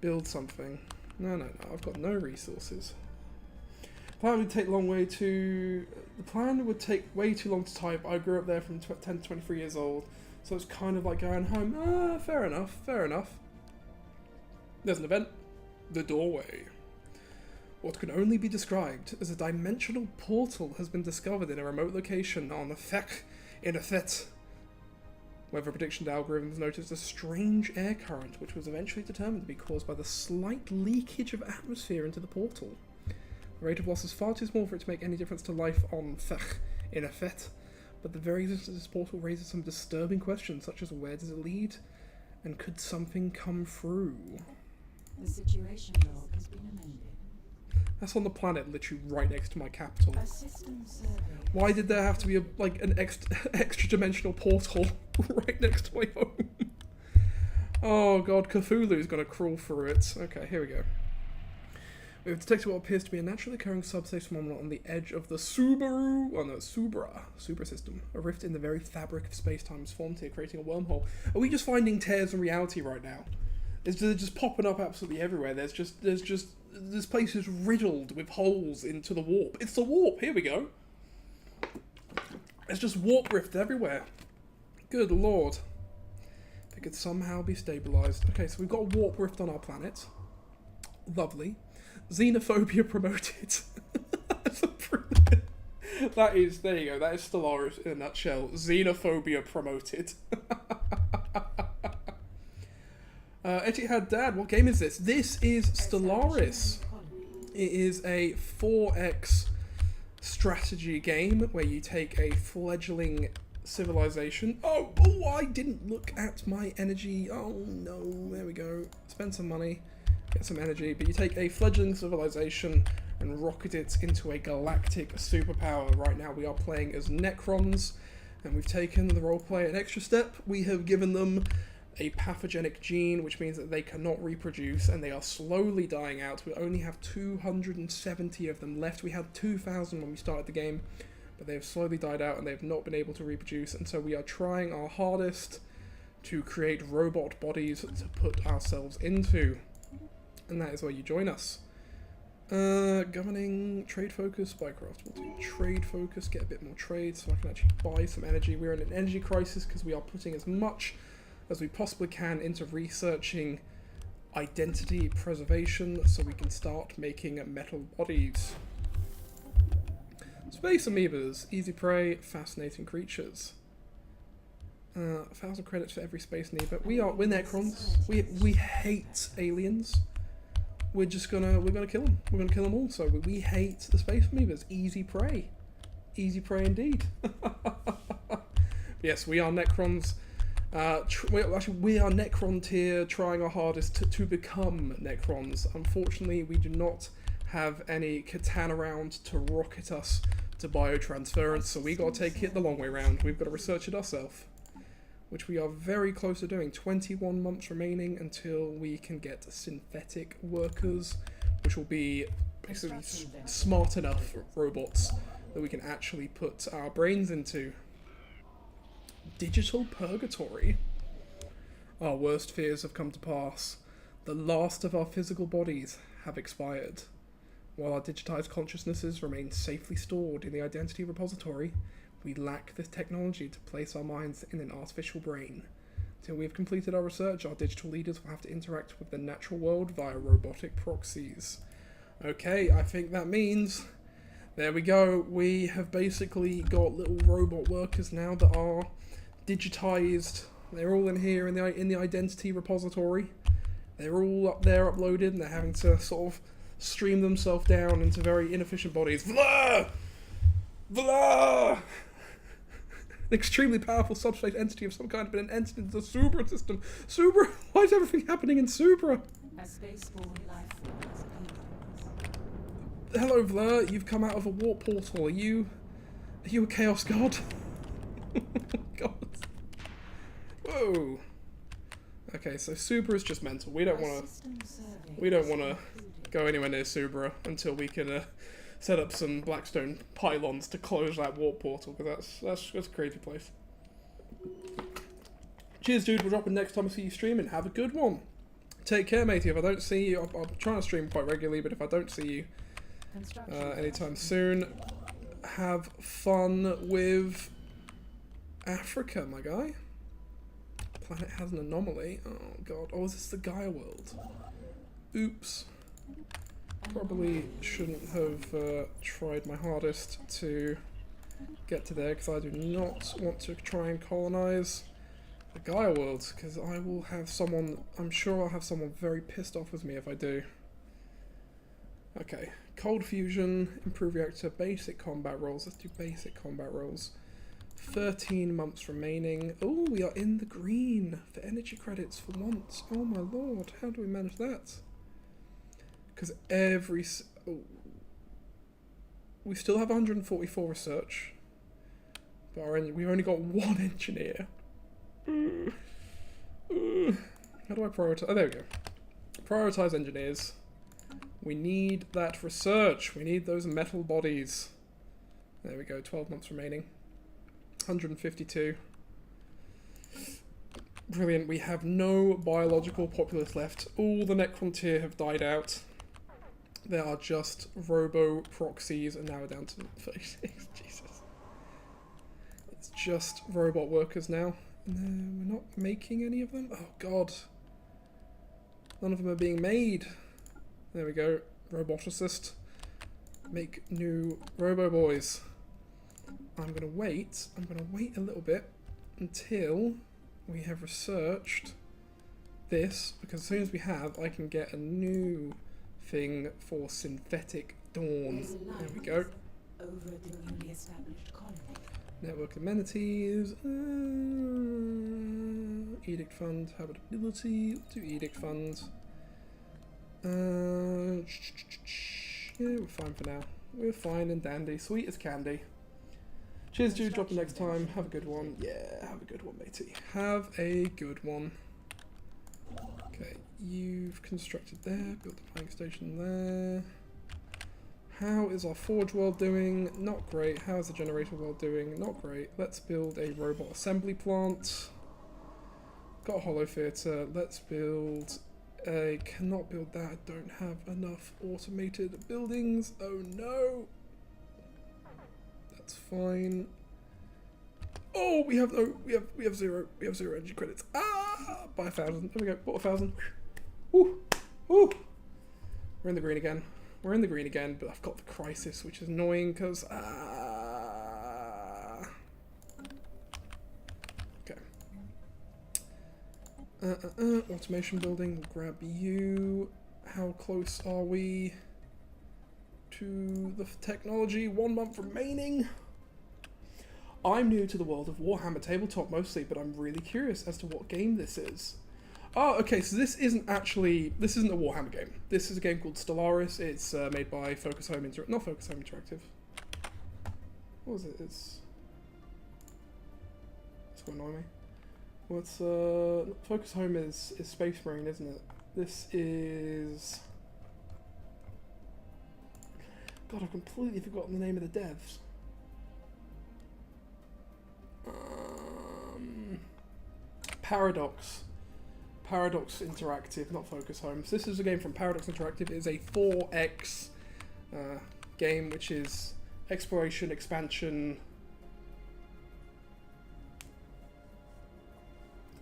build something? No, no, no. I've got no resources. The plan would take the plan would take way too long to type. I grew up there from 10 to 23 years old, so it's kind of like going home. Ah, fair enough, fair enough. There's an event. The doorway. What can only be described as a dimensional portal has been discovered in a remote location on the Fek in a Thet. Weather prediction algorithms noticed a strange air current, which was eventually determined to be caused by the slight leakage of atmosphere into the portal. The rate of loss is far too small for it to make any difference to life on Fek in a Thet, but the very existence of this portal raises some disturbing questions, such as where does it lead, and could something come through? The situation log has been amended. That's on the planet, literally right next to my capital. A system survey. Why did there have to be an extra dimensional portal right next to my home? Oh god, Cthulhu's gonna crawl through it. Okay, here we go. We have detected what appears to be a naturally occurring subspace phenomenon on the edge of the Subra system. A rift in the very fabric of space-time has formed here, creating a wormhole. Are we just finding tears in reality right now? They're just popping up absolutely everywhere. This place is riddled with holes into the warp. It's the warp. Here we go. There's just warp rift everywhere. Good lord. If it could somehow be stabilized. Okay, so we've got a warp rift on our planet. Lovely. Xenophobia promoted. That's a brilliant. That is, there you go. That is Stellaris in a nutshell. Xenophobia promoted. Etihad Dad, what game is this? This is Stellaris. It is a 4X strategy game where you take a fledgling civilization. Oh, I didn't look at my energy. Oh no, there we go. Spend some money, get some energy. But you take a fledgling civilization and rocket it into a galactic superpower. Right now we are playing as Necrons, and we've taken the roleplay an extra step. We have given them a pathogenic gene, which means that they cannot reproduce, and they are slowly dying out. We only have 270 of them left. We had 2,000 when we started the game, but they have slowly died out, and they have not been able to reproduce, and so we are trying our hardest to create robot bodies to put ourselves into, and that is where you join us. Governing trade focus, Bycraft. We'll do trade focus, get a bit more trade, so I can actually buy some energy. We're in an energy crisis because we are putting as much as we possibly can into researching identity preservation so we can start making metal bodies. Space amoebas, easy prey, fascinating creatures. 1,000 credits for every space amoeba. We're Necrons. We hate aliens. We're gonna kill them. We're gonna kill them all. So we hate the space amoebas. Easy prey. Easy prey indeed. Yes, we are Necrons. We are Necron tier, trying our hardest to become Necrons. Unfortunately, we do not have any Catan around to rocket us to biotransference, so we gotta take it the long way round. We've got to research it ourselves, which we are very close to doing. 21 months remaining until we can get synthetic workers, which will be basically smart enough robots that we can actually put our brains into. Digital purgatory. Our worst fears have come to pass. The last of our physical bodies have expired. While our digitized consciousnesses remain safely stored in the identity repository, we lack the technology to place our minds in an artificial brain. Till we have completed our research, our digital leaders will have to interact with the natural world via robotic proxies. Okay, I think that means... There we go. We have basically got little robot workers now that are digitized. They're all in here in the identity repository. They're all up there uploaded, and they're having to sort of stream themselves down into very inefficient bodies. Blah! Blah! extremely powerful subspace entity of some kind, but an entity into the Subra system. Subra? Why is everything happening in Subra? A spaceborne life form has appeared. Hello, Vlad. You've come out of a warp portal. Are you a chaos god? God. Whoa. Okay, so Subra is just mental. We don't want to go anywhere near Subra until we can set up some Blackstone pylons to close that warp portal, because that's a crazy place. Cheers, dude. We're dropping next time I see you streaming. Have a good one. Take care, matey. If I don't see you, I'm trying to stream quite regularly, but if I don't see you anytime soon, have fun with Africa, my guy. Planet has an anomaly. Oh god. Oh, is this the Gaia world? Oops. Probably shouldn't have tried my hardest to get to there, because I do not want to try and colonize the Gaia world, because I will have someone, I'm sure I'll have someone very pissed off with me if I do. Okay. Cold fusion, improve reactor, basic combat rolls. Let's do basic combat rolls. 13 months remaining. Oh, we are in the green for energy credits for once. Oh my lord, how do we manage that? Because we still have 144 research, but we've only got one engineer. How do I prioritize? Oh, there we go. Prioritize engineers. We need that research. We need those metal bodies. There we go, 12 months remaining. 152. Brilliant. We have no biological populace left. All the Necron tier have died out. There are just robo-proxies, and now we're down to 36. Jesus. It's just robot workers now. And we're not making any of them? Oh god. None of them are being made. There we go. Roboticist. Make new robo-boys. I'm going to wait a little bit until we have researched this, because as soon as we have, I can get a new thing for synthetic dawn. There we go. Over the newly established colony. Network amenities. Edict fund, habitability. Do edict fund. Yeah, we're fine for now. We're fine and dandy. Sweet as candy. Cheers, dude. Drop the next time. Have a good one. Yeah, have a good one, matey. Have a good one. Okay, you've constructed there. Built the plank station there. How is our forge world doing? Not great. How is the generator world doing? Not great. Let's build a robot assembly plant. Got a hollow theatre. Let's build a... Cannot build that. I don't have enough automated buildings. Oh no. That's fine. Oh, we have zero energy credits. Ah, by 1,000. There we go. Bought 1,000. Woo, woo. We're in the green again. We're in the green again, but I've got the crisis, which is annoying because okay. Automation building. We'll grab you. How close are we to the technology? 1 month remaining. I'm new to the world of Warhammer tabletop mostly, but I'm really curious as to what game this is. Oh, okay, so this isn't a Warhammer game. This is a game called Stellaris. It's made by Focus Home Interactive. What was it? It's gonna annoy me. Well, it's Focus Home is Space Marine, isn't it? This is... God, I've completely forgotten the name of the devs. Paradox Interactive, not Focus Home. So this is a game from Paradox Interactive. It is a 4X game, which is exploration, expansion,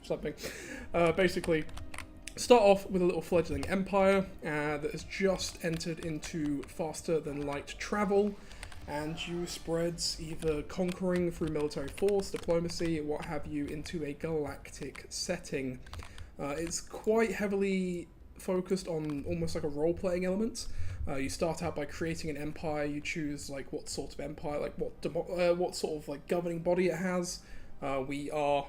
something. Basically, start off with a little fledgling empire that has just entered into faster than light travel, and you spread either conquering through military force, diplomacy, what have you, into a galactic setting. It's quite heavily focused on almost like a role-playing element. You start out by creating an empire. You choose like what sort of empire, like what sort of like governing body it has. We are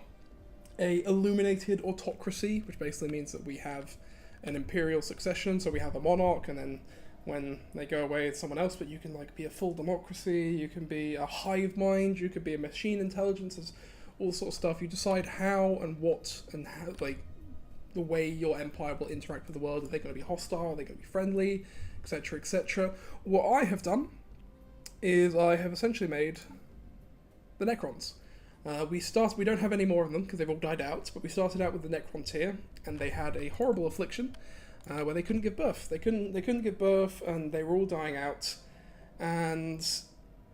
a illuminated autocracy, which basically means that we have an imperial succession, so we have a monarch, and then when they go away it's someone else, but you can like be a full democracy, you can be a hive mind, you could be a machine intelligence, there's all sorts of stuff. You decide how and what and how, like, the way your empire will interact with the world. Are they going to be hostile? Are they going to be friendly? Etc, etc. What I have done is I have essentially made the Necrons. We don't have any more of them because they've all died out, but we started out with the Necron tier, and they had a horrible affliction where they couldn't give birth. They couldn't give birth, and they were all dying out. And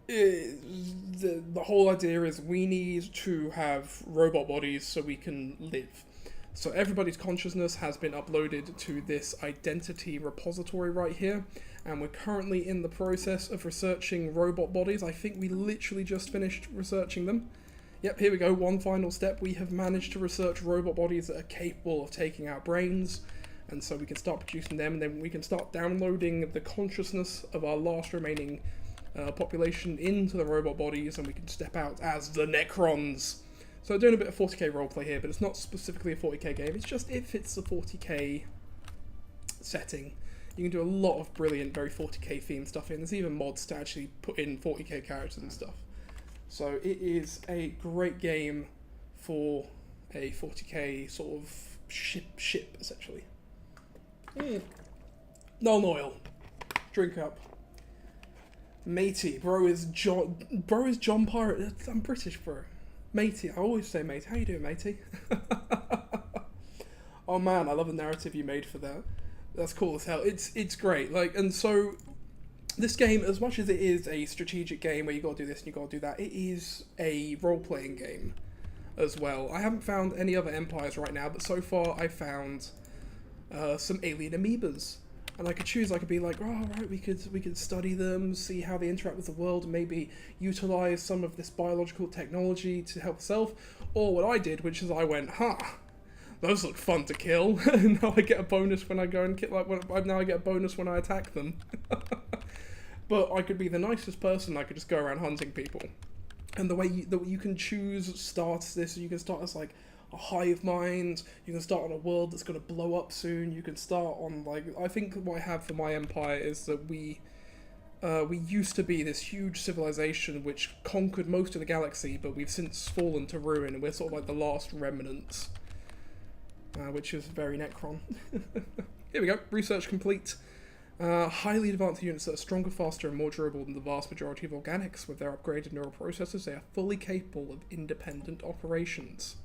the whole idea is we need to have robot bodies so we can live. So everybody's consciousness has been uploaded to this identity repository right here, and we're currently in the process of researching robot bodies. I think we literally just finished researching them. Yep, here we go, one final step. We have managed to research robot bodies that are capable of taking our brains, and so we can start producing them, and then we can start downloading the consciousness of our last remaining population into the robot bodies, and we can step out as the Necrons. So doing a bit of 40k roleplay here, but it's not specifically a 40k game, it's just it fits the 40k setting. You can do a lot of brilliant, very 40k themed stuff in. There's even mods to actually put in 40k characters and stuff. So it is a great game for a 40k sort of ship essentially. Null oil. Drink up. Matey, bro is John Pirate. I'm British, bro. Matey, I always say matey. How you doing, matey? Oh man, I love the narrative you made for that. That's cool as hell. It's great. Like, and so this game, as much as it is a strategic game where you got to do this and you got to do that, it is a role-playing game as well. I haven't found any other empires right now, but so far I've found some alien amoebas. And I could choose, I could be like, oh, right, we could study them, see how they interact with the world, and maybe utilize some of this biological technology to help self. Or what I did, which is I went, those look fun to kill. And now I get a bonus when I go and kill, now I get a bonus when I attack them. But I could be the nicest person, I could just go around hunting people. And the way you can choose starts this, you can start as like a hive mind, you can start on a world that's going to blow up soon, you can start on, like, I think what I have for my empire is that we used to be this huge civilization which conquered most of the galaxy, but we've since fallen to ruin, and we're sort of like the last remnants, which is very Necron. Here we go, research complete. Highly advanced units that are stronger, faster, and more durable than the vast majority of organics. With their upgraded neural processors, they are fully capable of independent operations.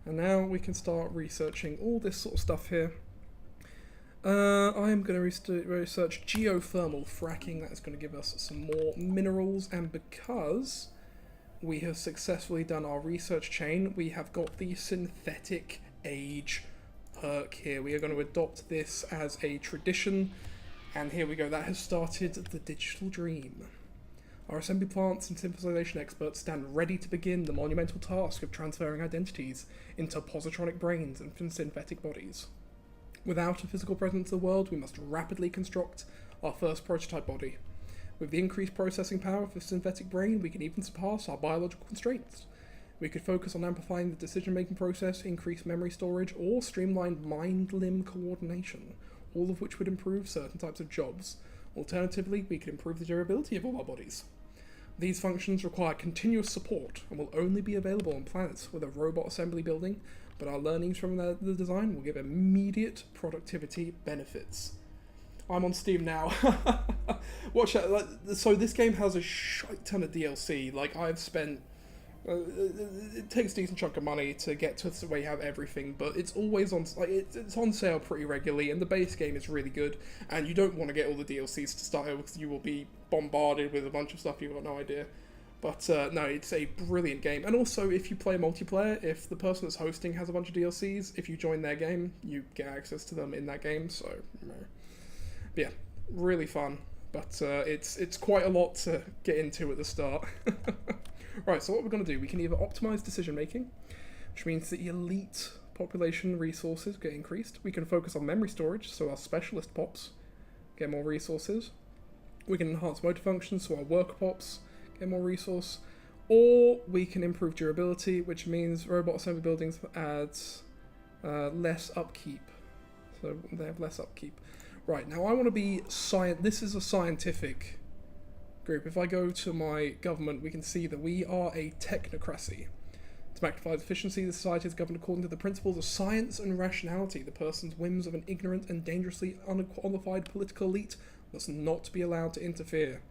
And now we can start researching all this sort of stuff here. I am going to research geothermal fracking. That is going to give us some more minerals, and because we have successfully done our research chain, we have got the synthetic age perk here. We are going to adopt this as a tradition. And here we go, that has started the digital dream. Our assembly plants and synthesization experts stand ready to begin the monumental task of transferring identities into positronic brains and synthetic bodies. Without a physical presence in the world, we must rapidly construct our first prototype body. With the increased processing power of the synthetic brain, we can even surpass our biological constraints. We could focus on amplifying the decision-making process, increase memory storage, or streamline mind-limb coordination, all of which would improve certain types of jobs. Alternatively, we could improve the durability of all our bodies. These functions require continuous support and will only be available on planets with a robot assembly building, but our learnings from the design will give immediate productivity benefits. I'm on Steam now. Watch that. So this game has a shite ton of DLC. Like, I've spent... it takes a decent chunk of money to get to where you have everything, but it's always on, like, it's on sale pretty regularly, and the base game is really good, and you don't want to get all the DLCs to start with because you will be bombarded with a bunch of stuff you've got no idea. But no, it's a brilliant game. And also, if you play multiplayer, if the person that's hosting has a bunch of DLCs, if you join their game, you get access to them in that game, so yeah, really fun. But it's quite a lot to get into at the start. Right, so what we're going to do, we can either optimize decision making, which means the elite population resources get increased. We can focus on memory storage, so our specialist pops get more resources. We can enhance motor functions, so our worker pops get more resource. Or we can improve durability, which means robot assembly buildings adds less upkeep. So they have less upkeep. Right, now I want to be this is a scientific group. If I go to my government, we can see that we are a technocracy. To magnify efficiency, the society is governed according to the principles of science and rationality. The person's whims of an ignorant and dangerously unqualified political elite must not be allowed to interfere.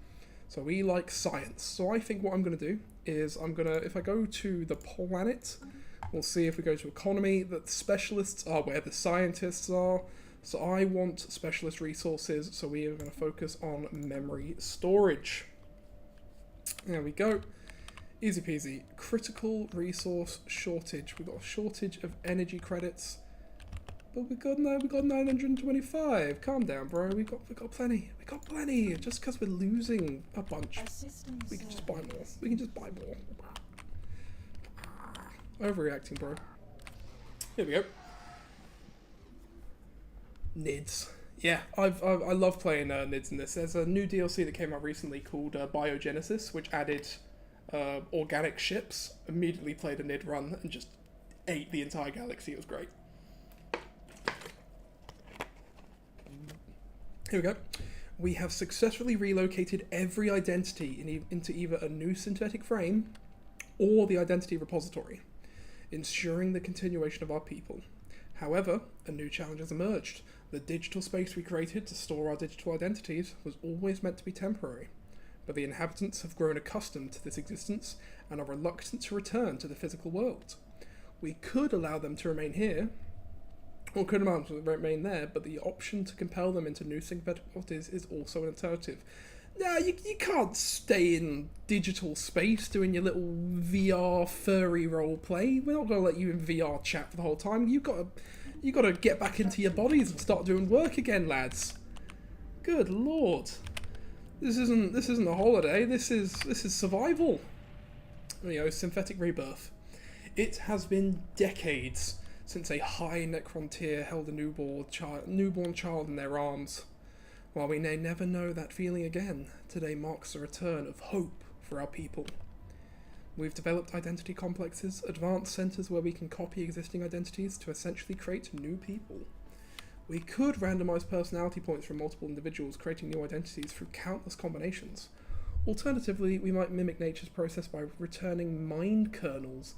So we like science. So I think what I'm going to do is if I go to the planet, we'll see if we go to economy, that specialists are where the scientists are. So I want specialist resources, so we are going to focus on memory storage. There we go. Easy peasy. Critical resource shortage. We've got a shortage of energy credits. But we got 925. Calm down, bro. We got plenty. We got plenty. Just because we're losing a bunch, we can just buy more. We can just buy more. Overreacting, bro. Here we go. NIDS. Yeah, I love playing NIDS in this. There's a new DLC that came out recently called Biogenesis, which added organic ships. Immediately played a NID run and just ate the entire galaxy. It was great. Here we go. We have successfully relocated every identity into either a new synthetic frame or the identity repository, ensuring the continuation of our people. However, a new challenge has emerged. The digital space we created to store our digital identities was always meant to be temporary, but the inhabitants have grown accustomed to this existence and are reluctant to return to the physical world. We could allow them to remain here, or could allow them to remain there, but the option to compel them into new synthetic bodies is also an alternative. No, you can't stay in digital space doing your little VR furry role play. We're not going to let you in VR chat for the whole time. You got to get back into your bodies and start doing work again, lads. Good lord, this isn't a holiday. This is survival. You know, synthetic rebirth. It has been decades since a high Necron tier held a newborn child in their arms. While we may never know that feeling again, today marks the return of hope for our people. We've developed identity complexes, advanced centers where we can copy existing identities to essentially create new people. We could randomize personality points from multiple individuals, creating new identities through countless combinations. Alternatively, we might mimic nature's process by returning mind kernels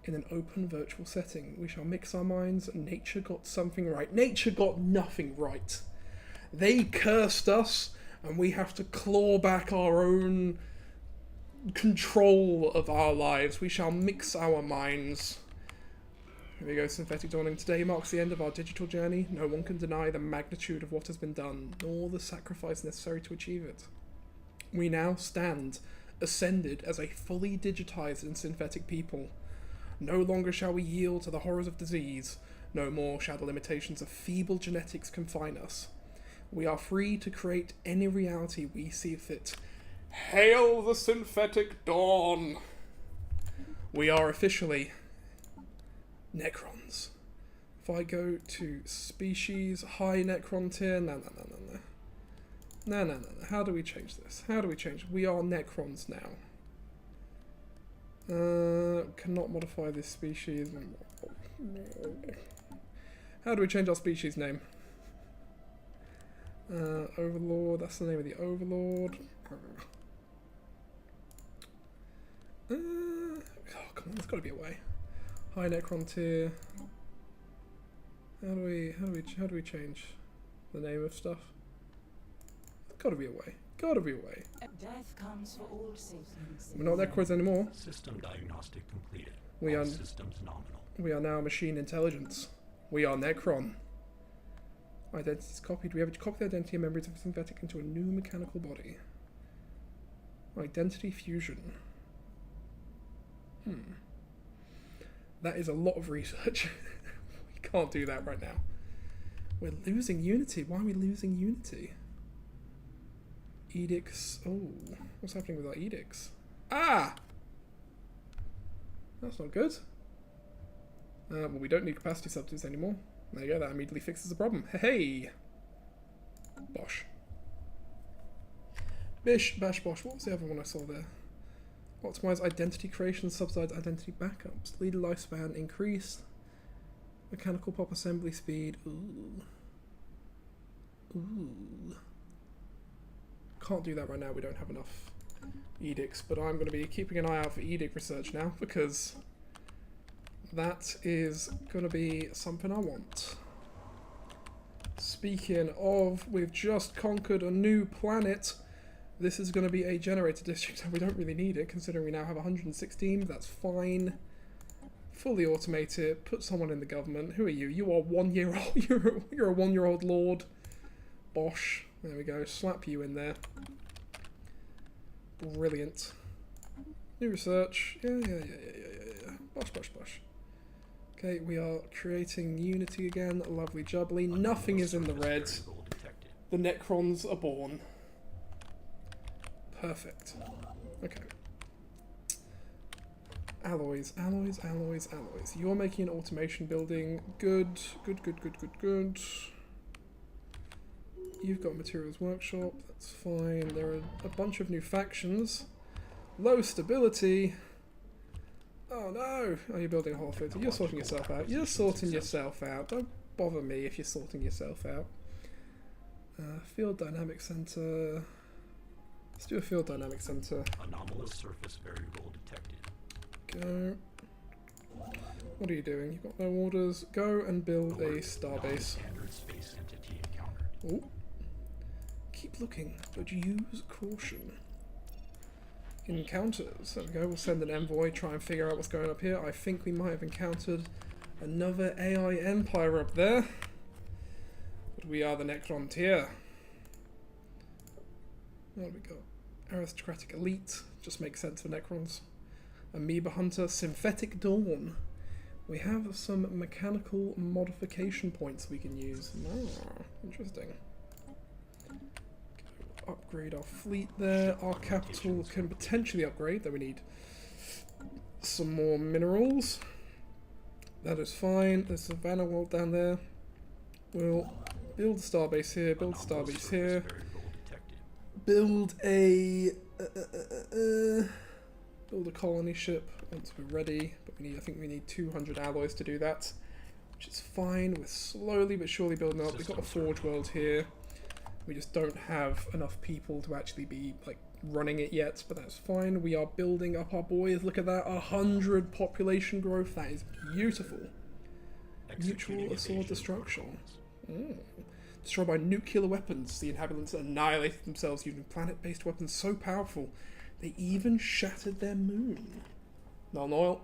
in an open virtual setting. We shall mix our minds. Nature got something right. Nature got nothing right. They cursed us, and we have to claw back our own control of our lives. We shall mix our minds. Here we go, Synthetic Dawning. Today marks the end of our digital journey. No one can deny the magnitude of what has been done, nor the sacrifice necessary to achieve it. We now stand, ascended as a fully digitized and synthetic people. No longer shall we yield to the horrors of disease. No more shall the limitations of feeble genetics confine us. We are free to create any reality we see fit. Hail the synthetic dawn! We are officially Necrons. If I go to species, high Necron tier, no. How do we change this? We are Necrons now. Cannot modify this species. How do we change our species name? Overlord, that's the name of the Overlord. Oh, come on, there's got to be a way. High Necron tier. How do we change the name of stuff? There's got to be a way. Death comes for all sapiens. We're not Necrons anymore. System diagnostic completed. We All are- systems nominal. We are now machine intelligence. We are Necron. Identities copied. We have copied the identity and memories of synthetic into a new mechanical body. Identity fusion. That is a lot of research. We can't do that right now. We're losing Unity. Why are we losing Unity? Edicts. Oh, what's happening with our edicts? Ah! That's not good. Well, we don't need capacity subsidies anymore. There you go, that immediately fixes the problem. Hey! Bosh. Bish, bash, bosh. What was the other one I saw there? Optimize identity creation, subsidize identity backups. Leader lifespan increased. Mechanical pop assembly speed. Ooh. Ooh. Can't do that right now, we don't have enough edicts, but I'm going to be keeping an eye out for edict research now, because that is going to be something I want. Speaking of, we've just conquered a new planet. This is going to be a generator district, and we don't really need it, considering we now have 116, that's fine. Fully automate it, put someone in the government. Who are you? You are 1 year old, you're a 1 year old lord. Bosh. There we go, slap you in there. Brilliant. New research. Yeah. Bosh. Okay, we are creating Unity again. Lovely jubbly. Nothing is in the red. The Necrons are born. Perfect. Okay. Alloys. You're making an automation building. Good. You've got materials workshop, that's fine. There are a bunch of new factions. Low stability. Oh no! Oh, you're building a whole filter. You're sorting yourself out. You're sorting yourself out. Don't bother me if you're sorting yourself out. Field Dynamic Center. Let's do a Field Dynamic Center. Anomalous surface variable detected. Go. What are you doing? You've got no orders. Go and build a starbase. Standard space entity encountered. Oh. Keep looking, but use caution. Encounters. There we go. We'll send an envoy, try and figure out what's going up here. I think we might have encountered another AI empire up there. But we are the Necron tier. What have we got? Aristocratic elite. Just makes sense for Necrons. Amoeba hunter. Synthetic dawn. We have some mechanical modification points we can use. Ah, interesting. Upgrade our fleet there. Our capital can potentially upgrade, though we need some more minerals. That is fine. There's a Savannah world down there. We'll build a starbase here, build a starbase here. Build a build a colony ship once we're ready. But we need, I think we need 200 alloys to do that, which is fine. We're slowly but surely building up. We've got a forge world here. We just don't have enough people to actually be like running it yet, but that's fine. We are building up our boys. Look at that, 100 population growth. That is beautiful. Mutual assault destruction. Destroyed by nuclear weapons. The inhabitants annihilated themselves using planet-based weapons so powerful they even shattered their moon. Null oil.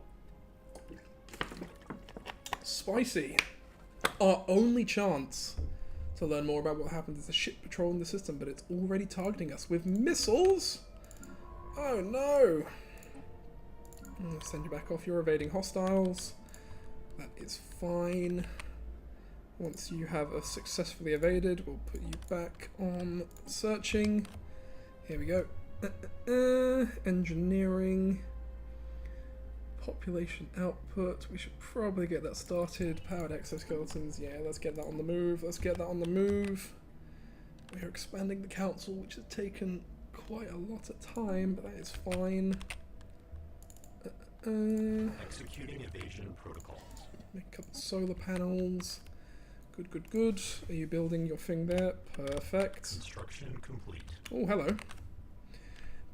Spicy. Our only chance to learn more about what happens is a ship patrolling the system, but it's already targeting us with missiles. Oh no! I'll send you back off. You're evading hostiles. That is fine. Once you have successfully evaded, we'll put you back on searching. Here we go. Engineering. Population output. We should probably get that started. Powered exoskeletons. Yeah, let's get that on the move. We are expanding the council, which has taken quite a lot of time, but that is fine. Executing evasion protocols. Make a couple solar panels. Good. Are you building your thing there? Perfect. Construction complete. Oh, hello.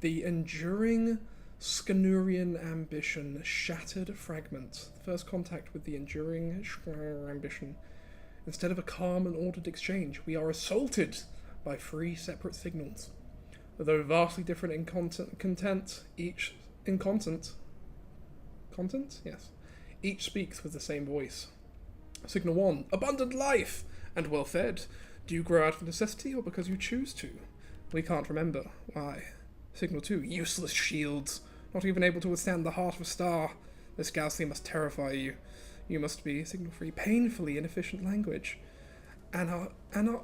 The enduring Scanurian ambition, shattered fragment. First contact with the enduring ambition. Instead of a calm and ordered exchange, we are assaulted by 3 separate signals. Although vastly different in content, each speaks with the same voice. Signal 1, abundant life and well fed. Do you grow out of necessity or because you choose to? We can't remember. Why? Signal 2, useless shields. Not even able to withstand the heart of a star. This galaxy must terrify you. You must be, Signal 3, painfully inefficient language. Anarchic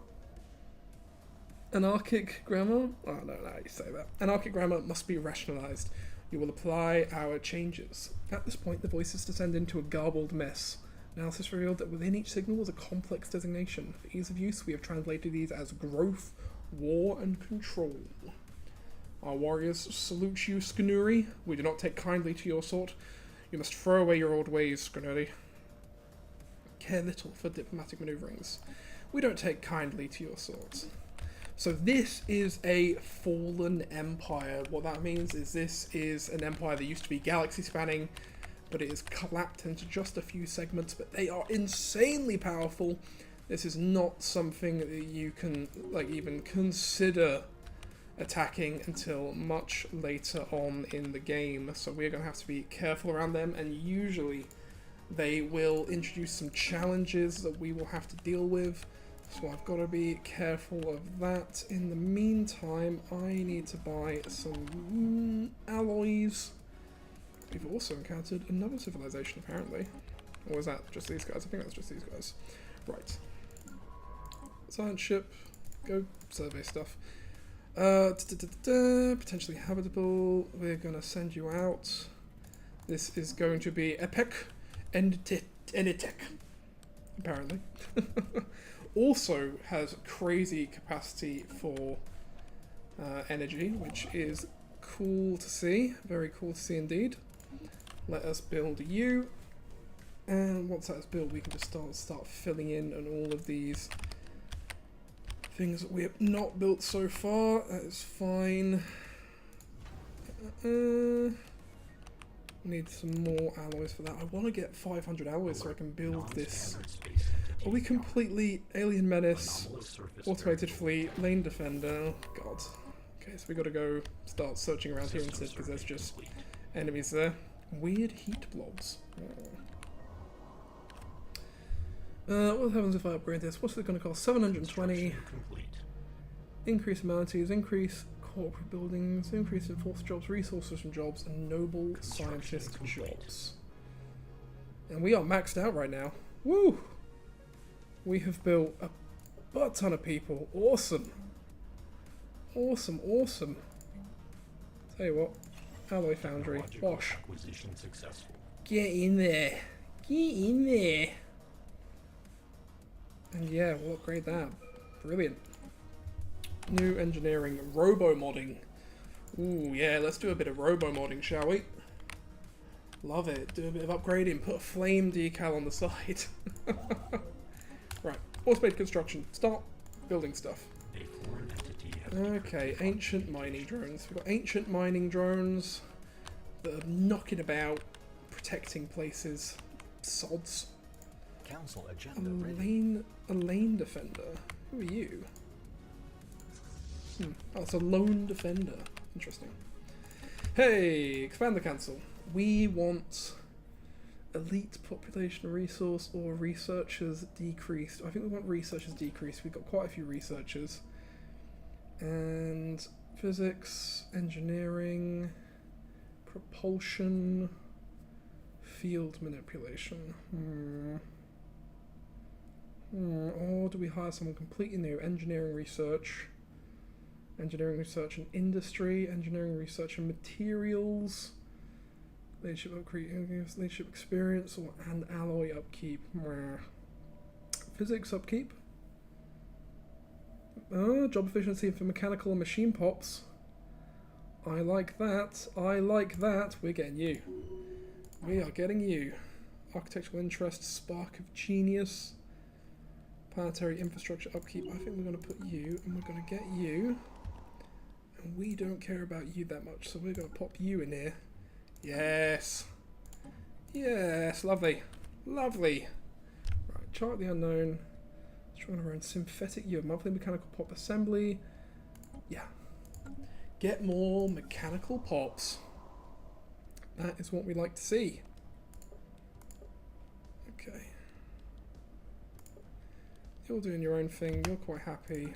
grammar? Oh, no, you say that. Anarchic grammar must be rationalized. You will apply our changes. At this point, the voices descend into a garbled mess. Analysis revealed that within each signal was a complex designation. For ease of use, we have translated these as growth, war, and control. Our warriors salute you, Skanuri. We do not take kindly to your sort. You must throw away your old ways, Skanuri. Care little for diplomatic maneuverings. We don't take kindly to your sort. So this is a fallen empire. What that means is this is an empire that used to be galaxy spanning, but it is collapsed into just a few segments, but they are insanely powerful. This is not something that you can like even consider attacking until much later on in the game. So we're going to have to be careful around them, and usually they will introduce some challenges that we will have to deal with. So I've got to be careful of that. In the meantime, I need to buy some alloys. We've also encountered another civilization, apparently. Or was that just these guys? I think that's just these guys. Right. Science ship. Go survey stuff. Potentially habitable. We're going to send you out. This is going to be epic. Enitek. Apparently. Also has crazy capacity for energy, which is cool to see. Very cool to see indeed. Let us build you, and once that's built, we can just start filling in on all of these things that we have not built so far. That is fine. Need some more alloys for that. I want to get 500 alloys so I can build this. Are we completely alien menace, automated fleet, lane defender? Oh god. Okay, so we got to go start searching around here instead because there's just enemies there. Weird heat blobs. What happens if I upgrade this? What's it going to cost? 720. Increase amenities, increase corporate buildings, increase in force jobs, resources from jobs, and noble scientist jobs. And we are maxed out right now. Woo! We have built a butt ton of people. Awesome. Awesome, awesome. Tell you what. Alloy Foundry. Bosh. Get in there. Get in there. And yeah, we'll upgrade that. Brilliant. New engineering. Robo-modding. Ooh, yeah, let's do a bit of robo-modding, shall we? Love it. Do a bit of upgrading. Put a flame decal on the side. Right. Automated construction. Start building stuff. Okay, ancient mining drones. We've got ancient mining drones that are knocking about, protecting places. Sods. Council A agenda ready. lane defender. Who are you? Oh, it's a lone defender. Interesting. Hey, expand the council. We want elite population resource or researchers decreased. I think we want researchers decreased. We've got quite a few researchers. And physics, engineering, propulsion, field manipulation. Or do we hire someone completely new? Engineering research and industry, engineering research and materials, leadership upkeep, leadership experience, and alloy upkeep. Physics upkeep. Job efficiency for mechanical and machine pops. I like that. I like that. We're getting you. We are getting you. Architectural interest, spark of genius. Planetary infrastructure upkeep. I think we're going to put you, and we're going to get you. And we don't care about you that much, so we're going to pop you in here. Yes. Yes, lovely. Lovely. Right, chart the unknown. Trying to run synthetic. You have monthly mechanical pop assembly. Yeah. Get more mechanical pops. That is what we like to see. Okay. You're doing your own thing. You're quite happy.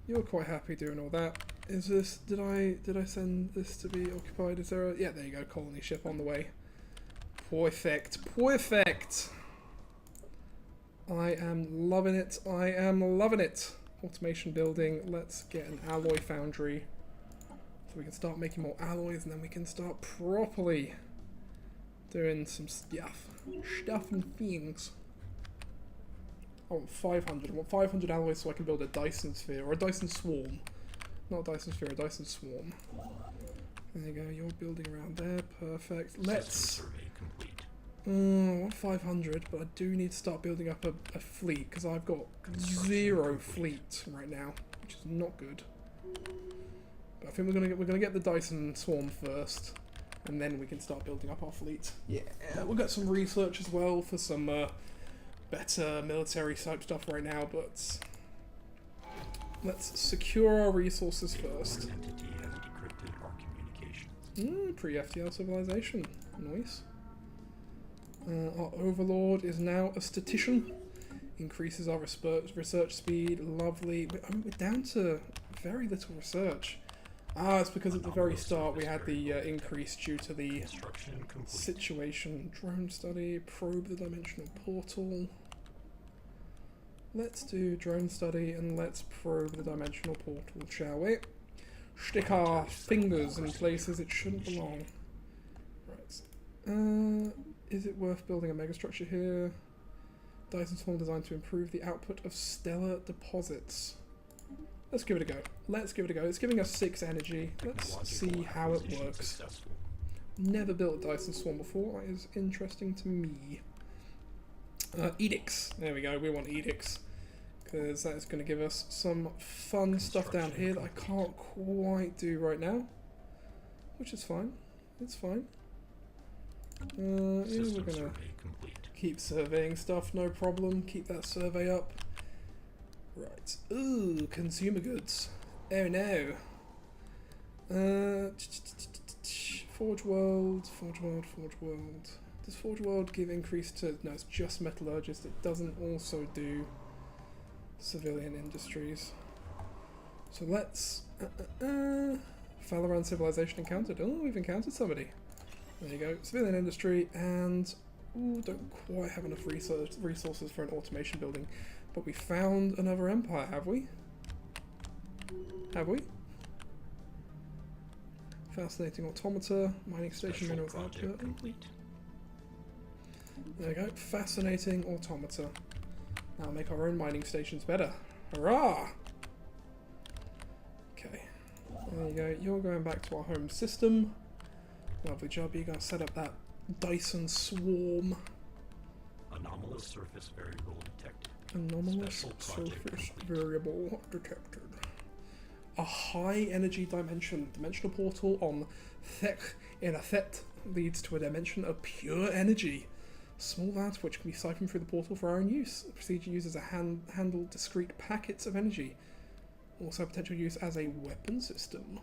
You're quite happy doing all that. Is this? Did I send this to be occupied? Is there a? Yeah, there you go. Colony ship on the way. Perfect. Perfect. I am loving it. I am loving it. Automation building. Let's get an alloy foundry. So we can start making more alloys, and then we can start properly doing some stuff. Stuff and things. I want 500. I want 500 alloys so I can build a Dyson sphere, or a Dyson swarm. Not Dyson Sphere, a Dyson Swarm. There you go, you're building around there, perfect. Let's... System survey complete. I want 500, but I do need to start building up a fleet, because I've got 0 fleet right now, which is not good. But I think we're gonna get the Dyson Swarm first, and then we can start building up our fleet. Yeah, we'll get some research as well for some better military type stuff right now, but let's secure our resources first. One entity has decrypted our communications. Pre-FTL civilization, nice. Our overlord is now a statistician. Increases our research speed, lovely. We're down to very little research. It's because at the very start we had the increase due to the Construction complete. situation. Drone study, probe the dimensional portal. Let's do drone study and let's probe the dimensional portal, shall we? Stick our fingers in places it shouldn't belong. Right. Is it worth building a megastructure here? Dyson Swarm designed to improve the output of stellar deposits. Let's give it a go. It's giving us 6 energy. Let's see how it works. Successful. Never built a Dyson Swarm before. That is interesting to me. Edicts. There we go. We want edicts. Because that is going to give us some fun stuff down here that I can't quite do right now. Which is fine. It's fine. We're System going to survey complete. keep surveying stuff, no problem. Keep that survey up. Right. Ooh, consumer goods. Oh no. Forge World. Does Forge World give increase to... No, it's just metallurgist. It doesn't also do civilian industries. So let's... Falaran civilization encountered. Oh, we've encountered somebody. There you go. Civilian industry and... Ooh, don't quite have enough resources for an automation building. But we found another empire, have we? Have we? Fascinating automata, mining station, Special minerals project output. complete. There we go, fascinating automata. Now make our own mining stations better. Hurrah! Okay, there you go. You're going back to our home system. Lovely job. You're going to set up that Dyson Swarm. Anomalous surface variable detected. Anomalous Special project surface complete. variable detected. A high energy dimension. Dimensional portal on Thek in a Thet leads to a dimension of pure energy. Small that which can be siphoned through the portal for our own use. The procedure uses a handle discrete packets of energy. Also potential use as a weapon system.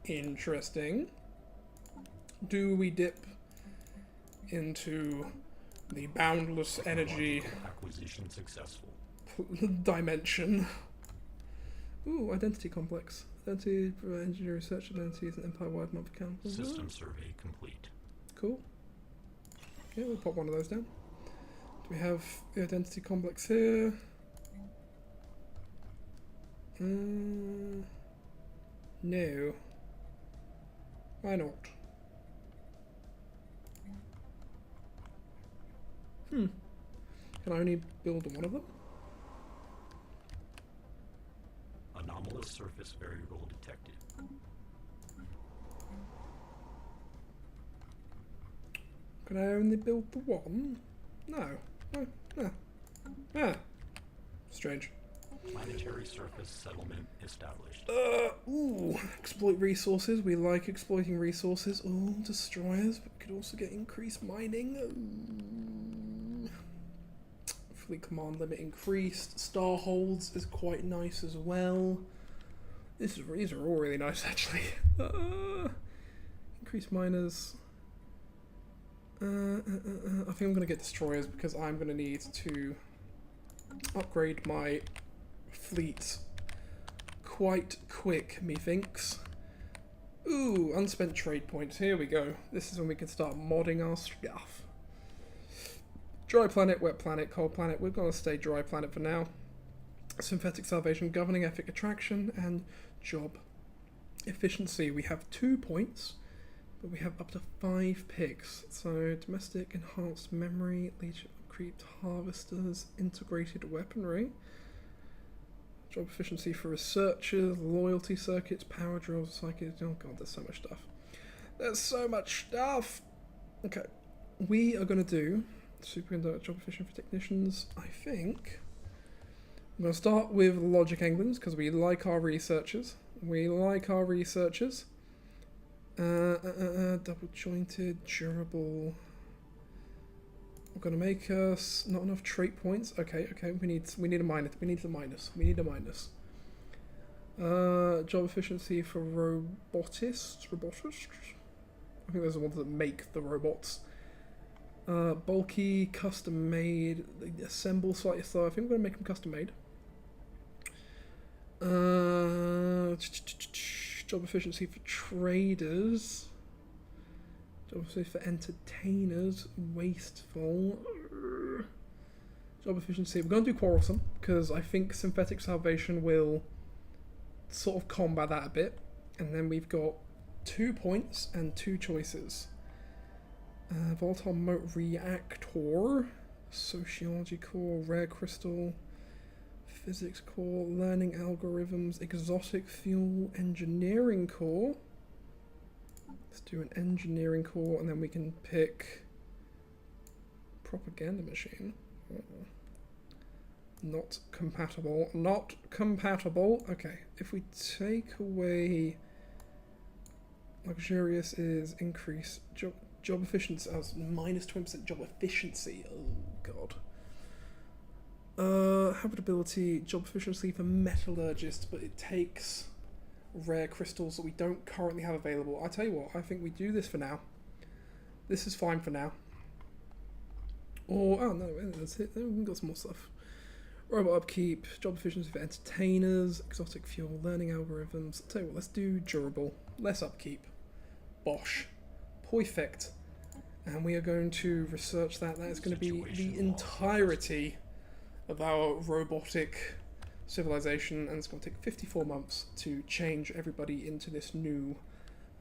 Interesting. Do we dip into the boundless energy Acquisition successful. dimension? Ooh, identity complex. Identity for engineering research identities and empire-wide multi-campus. System survey complete. Cool. Yeah, we'll pop one of those down. Do we have the identity complex here? No. Why not? Can I only build one of them? Anomalous surface variable detected. Can I only build the one? No. Strange. Planetary surface settlement established. Exploit resources. We like exploiting resources. Oh, destroyers. But we could also get increased mining. Fleet command limit increased. Starholds is quite nice as well. These are all really nice, actually. Increased miners. I think I'm going to get destroyers because I'm going to need to upgrade my fleet quite quick, methinks. Ooh, unspent trade points. Here we go. This is when we can start modding our stuff. Dry planet, wet planet, cold planet. We're going to stay dry planet for now. Synthetic salvation, governing ethic attraction, and job efficiency. We have 2 points, but we have up to 5 picks. So domestic, enhanced memory, leadership, creeped harvesters, integrated weaponry. Job efficiency for researchers, loyalty circuits, power drills, psychics. Oh god, there's so much stuff. There's so much stuff! Okay. We are going to do superconductor job efficient for technicians. I think I'm going to start with logic engrams because we like our researchers. We like our researchers. Double jointed, durable. We're going to make us not enough trait points. Okay, we need a minus. We need a minus. Job efficiency for robotists. I think those are the ones that make the robots. Bulky, custom made. They assemble slightly slow. I think we're going to make them custom made. Job efficiency for traders. Job efficiency for entertainers. Wasteful. Job efficiency. We're going to do quarrelsome because I think synthetic salvation will sort of combat that a bit. And then we've got 2 points and 2 choices. Volatile mote reactor. Sociology core. Rare crystal. Physics core, learning algorithms, exotic fuel, engineering core. Let's do an engineering core and then we can pick propaganda machine. Not compatible. Not compatible. Okay, if we take away luxurious is increase job efficiency as minus 20% job efficiency. Oh god. Habitability, job efficiency for metallurgists, but it takes rare crystals that we don't currently have available. I tell you what, I think we do this for now. This is fine for now. Or, oh no, that's it. We've got some more stuff. Robot upkeep, job efficiency for entertainers, exotic fuel, learning algorithms. I'll tell you what, let's do durable, less upkeep. Bosh. Perfect. And we are going to research that. That is going to be the entirety of our robotic civilization, and it's going to take 54 months to change everybody into this new,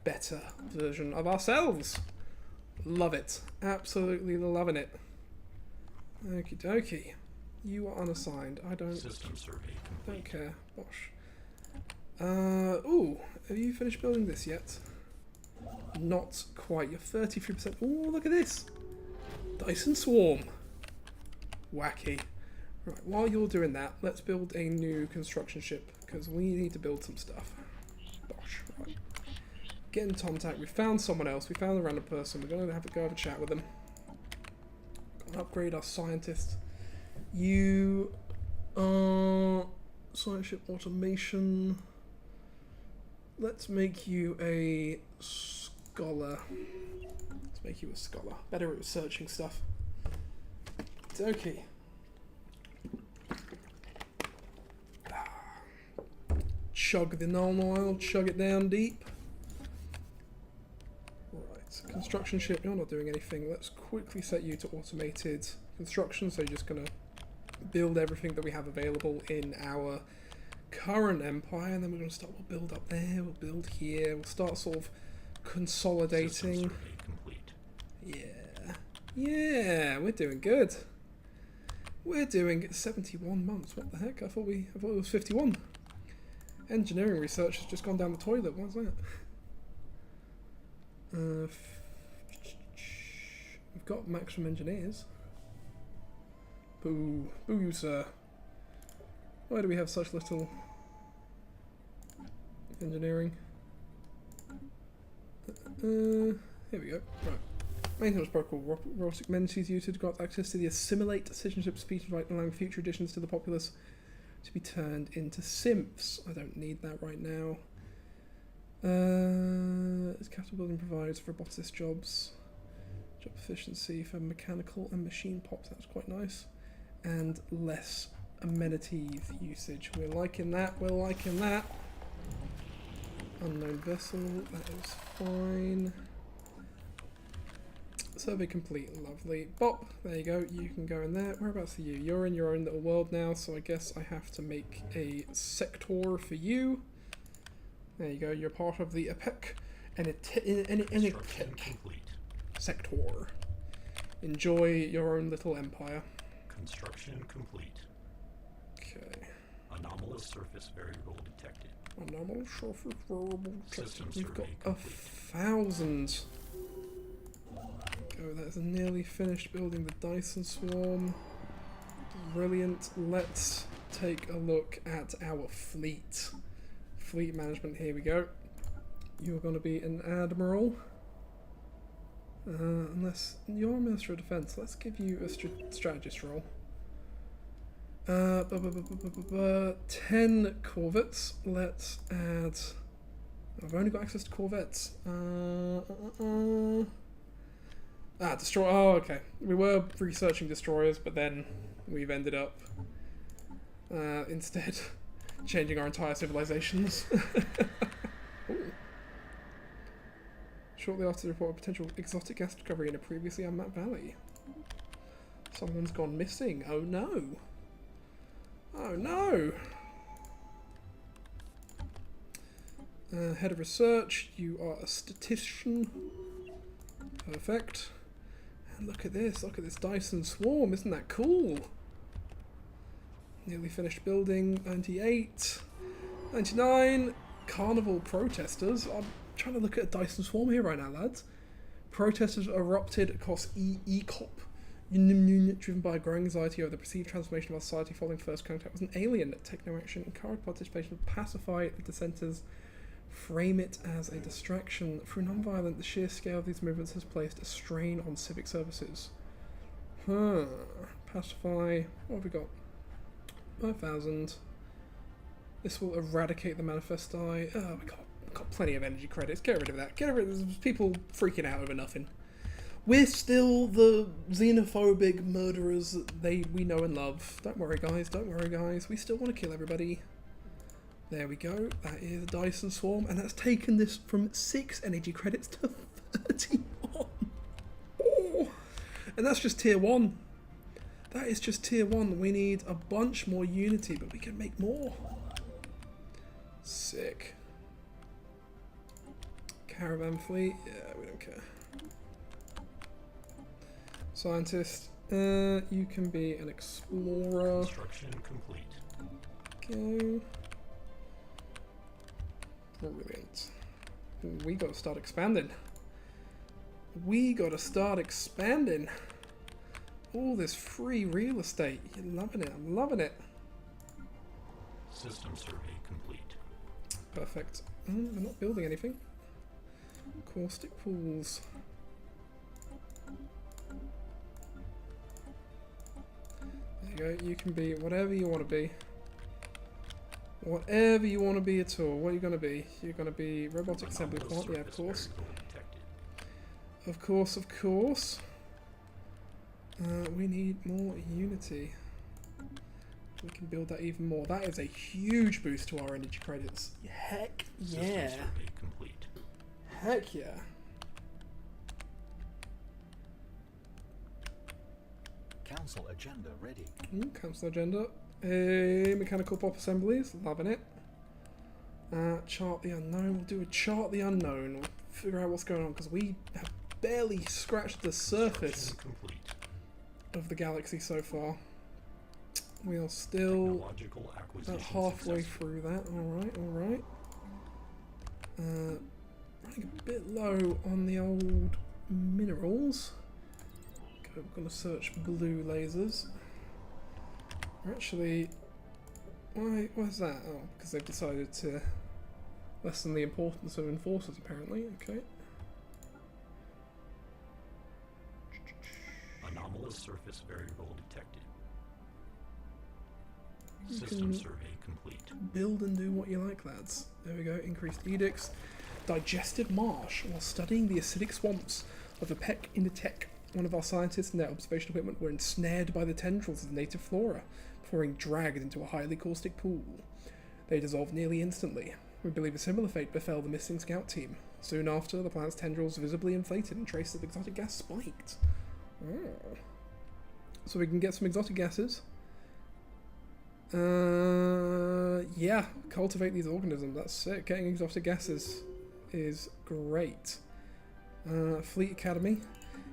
better version of ourselves. Love it. Absolutely loving it. Okie dokie. You are unassigned. I don't care. Bosh. Ooh, have you finished building this yet? Not quite. You're 33%. Ooh, look at this. Dyson Swarm. Wacky. Right, while you're doing that, let's build a new construction ship, because we need to build some stuff. Bosh, right. Get in contact. We found someone else. We found a random person. We're going to have to go have a chat with them. Gotta upgrade our scientists. You are science ship automation. Let's make you a scholar. Let's make you a scholar. Better at researching stuff. Okay. Chug the null oil, chug it down deep. Right, construction ship, you're not doing anything. Let's quickly set you to automated construction, so you're just going to build everything that we have available in our current empire, and then we're going to start, we'll build up there, we'll build here, we'll start sort of consolidating. Yeah, we're doing good. We're doing 71 months, what the heck, I thought it was 51. Engineering research has just gone down the toilet. What's that? We've got maximum engineers. Boo. Boo you, sir. Why do we have such little engineering? Here we go. Right. Maintenance protocol. Robotic menses used to grant access to the assimilate decisionship speech right, allowing future additions to the populace to be turned into simps. I don't need that right now. Capital building provides robotist jobs. Job efficiency for mechanical and machine pops. That's quite nice. And less amenities usage. We're liking that. We're liking that. Unknown vessel. That is fine. Survey complete, lovely. Bop, there you go, you can go in there. Whereabouts are you? You're in your own little world now, so I guess I have to make a sector for you. There you go, you're part of the EPEC and sector. Enjoy your own little empire. Construction complete. Okay. Anomalous surface variable detected. Anomalous surface variable detected. System We've got survey 1,000. Go, that's nearly finished building the Dyson Swarm. Brilliant. Let's take a look at our fleet. Fleet management, here we go. You're going to be an admiral. Unless you're a Minister of Defense, let's give you a strategist role. 10 corvettes. Let's add. I've only got access to corvettes. Destroy. Oh, okay. We were researching destroyers, but then we've ended up instead changing our entire civilizations. Ooh. Shortly after the report of potential exotic gas discovery in a previously unmapped valley. Someone's gone missing. Oh no. Oh no. Head of research, you are a statistician. Perfect. And look at this Dyson Swarm, isn't that cool? Nearly finished building, 98. 99. Carnival protesters. I'm trying to look at a Dyson Swarm here right now, lads. Protesters erupted across ECOP, driven by growing anxiety over the perceived transformation of our society following first contact with an alien. Take no action, encourage participation, pacify the dissenters, frame it as a distraction. Through non-violent, the sheer scale of these movements has placed a strain on civic services. Pacify, what have we got? 5,000. This will eradicate the manifesti. Oh, we got plenty of energy credits. Get rid of that. Get rid of there's people freaking out over nothing. We're still the xenophobic murderers that we know and love. Don't worry, guys. Don't worry, guys. We still want to kill everybody. There we go. That is a Dyson Swarm, and that's taken this from 6 energy credits to 31. Oh. And that's just tier 1. That is just tier 1. We need a bunch more unity, but we can make more. Sick. Caravan fleet. Yeah, we don't care. Scientist. You can be an explorer. Construction complete. Go. Brilliant. We gotta start expanding. We gotta start expanding. All this free real estate. You're loving it. I'm loving it. System survey complete. Perfect. We're not building anything. Caustic pools. There you go. You can be whatever you want to be. Whatever you want to be at all. What are you going to be? You're going to be robotic assembly plant. Yeah, of course. Of course, of course. We need more unity. We can build that even more. That is a huge boost to our energy credits. Heck yeah. Heck yeah. Council agenda ready. Council agenda. Mechanical pop assemblies. Loving it. Chart the unknown. We'll do a chart the unknown. We'll figure out what's going on because we have barely scratched the surface of the galaxy so far. We are still about halfway through that. Alright, alright. Running a bit low on the old minerals. We're going to search blue lasers. Actually, why is that? Oh, because they've decided to lessen the importance of enforcers, apparently. Okay. Anomalous surface variable detected. You System can survey complete. build and do what you like, lads. There we go. Increased edicts. Digestive marsh. While studying the acidic swamps of a peck in the tech, one of our scientists and their observation equipment were ensnared by the tendrils of the native flora, before being dragged into a highly caustic pool. They dissolved nearly instantly. We believe a similar fate befell the missing scout team. Soon after, the plant's tendrils visibly inflated and traces of exotic gas spiked. Oh. So we can get some exotic gases. Yeah, cultivate these organisms. That's sick. Getting exotic gases is great. Fleet Academy.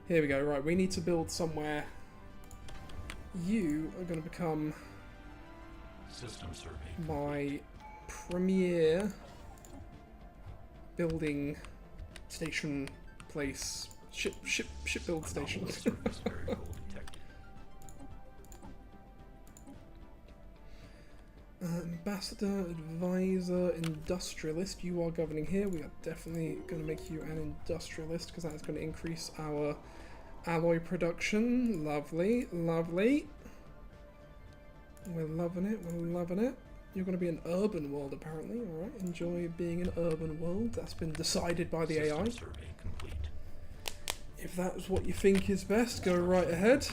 Here we go. Right, we need to build somewhere. You are going to become System survey. my premier building station place, shipbuild station. Anomalous surface variable detected. Ambassador, advisor, industrialist. You are governing here. We are definitely going to make you an industrialist because that is going to increase our alloy production. Lovely, lovely. We're loving it. We're loving it. You're going to be an urban world, apparently. All right. Enjoy being an urban world. That's been decided by the AI. System survey complete. If that's what you think is best, go right ahead.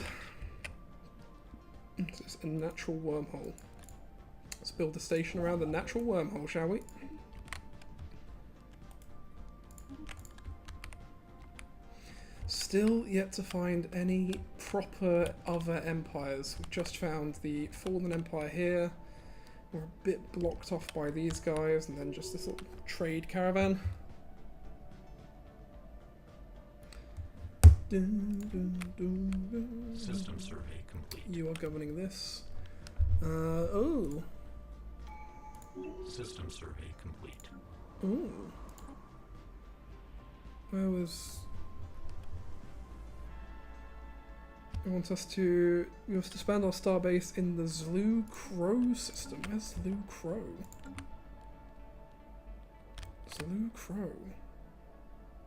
This is a natural wormhole. Let's build a station around the natural wormhole, shall we? Still yet to find any proper other empires. We've just found the Fallen Empire here. We're a bit blocked off by these guys, and then just this little trade caravan. System survey complete. You are governing this. Oh. System survey complete. Ooh. Where was... It wants us to... We have to expand our starbase in the Zlu Crow system. Where's Zlu Crow? Zlu Crow.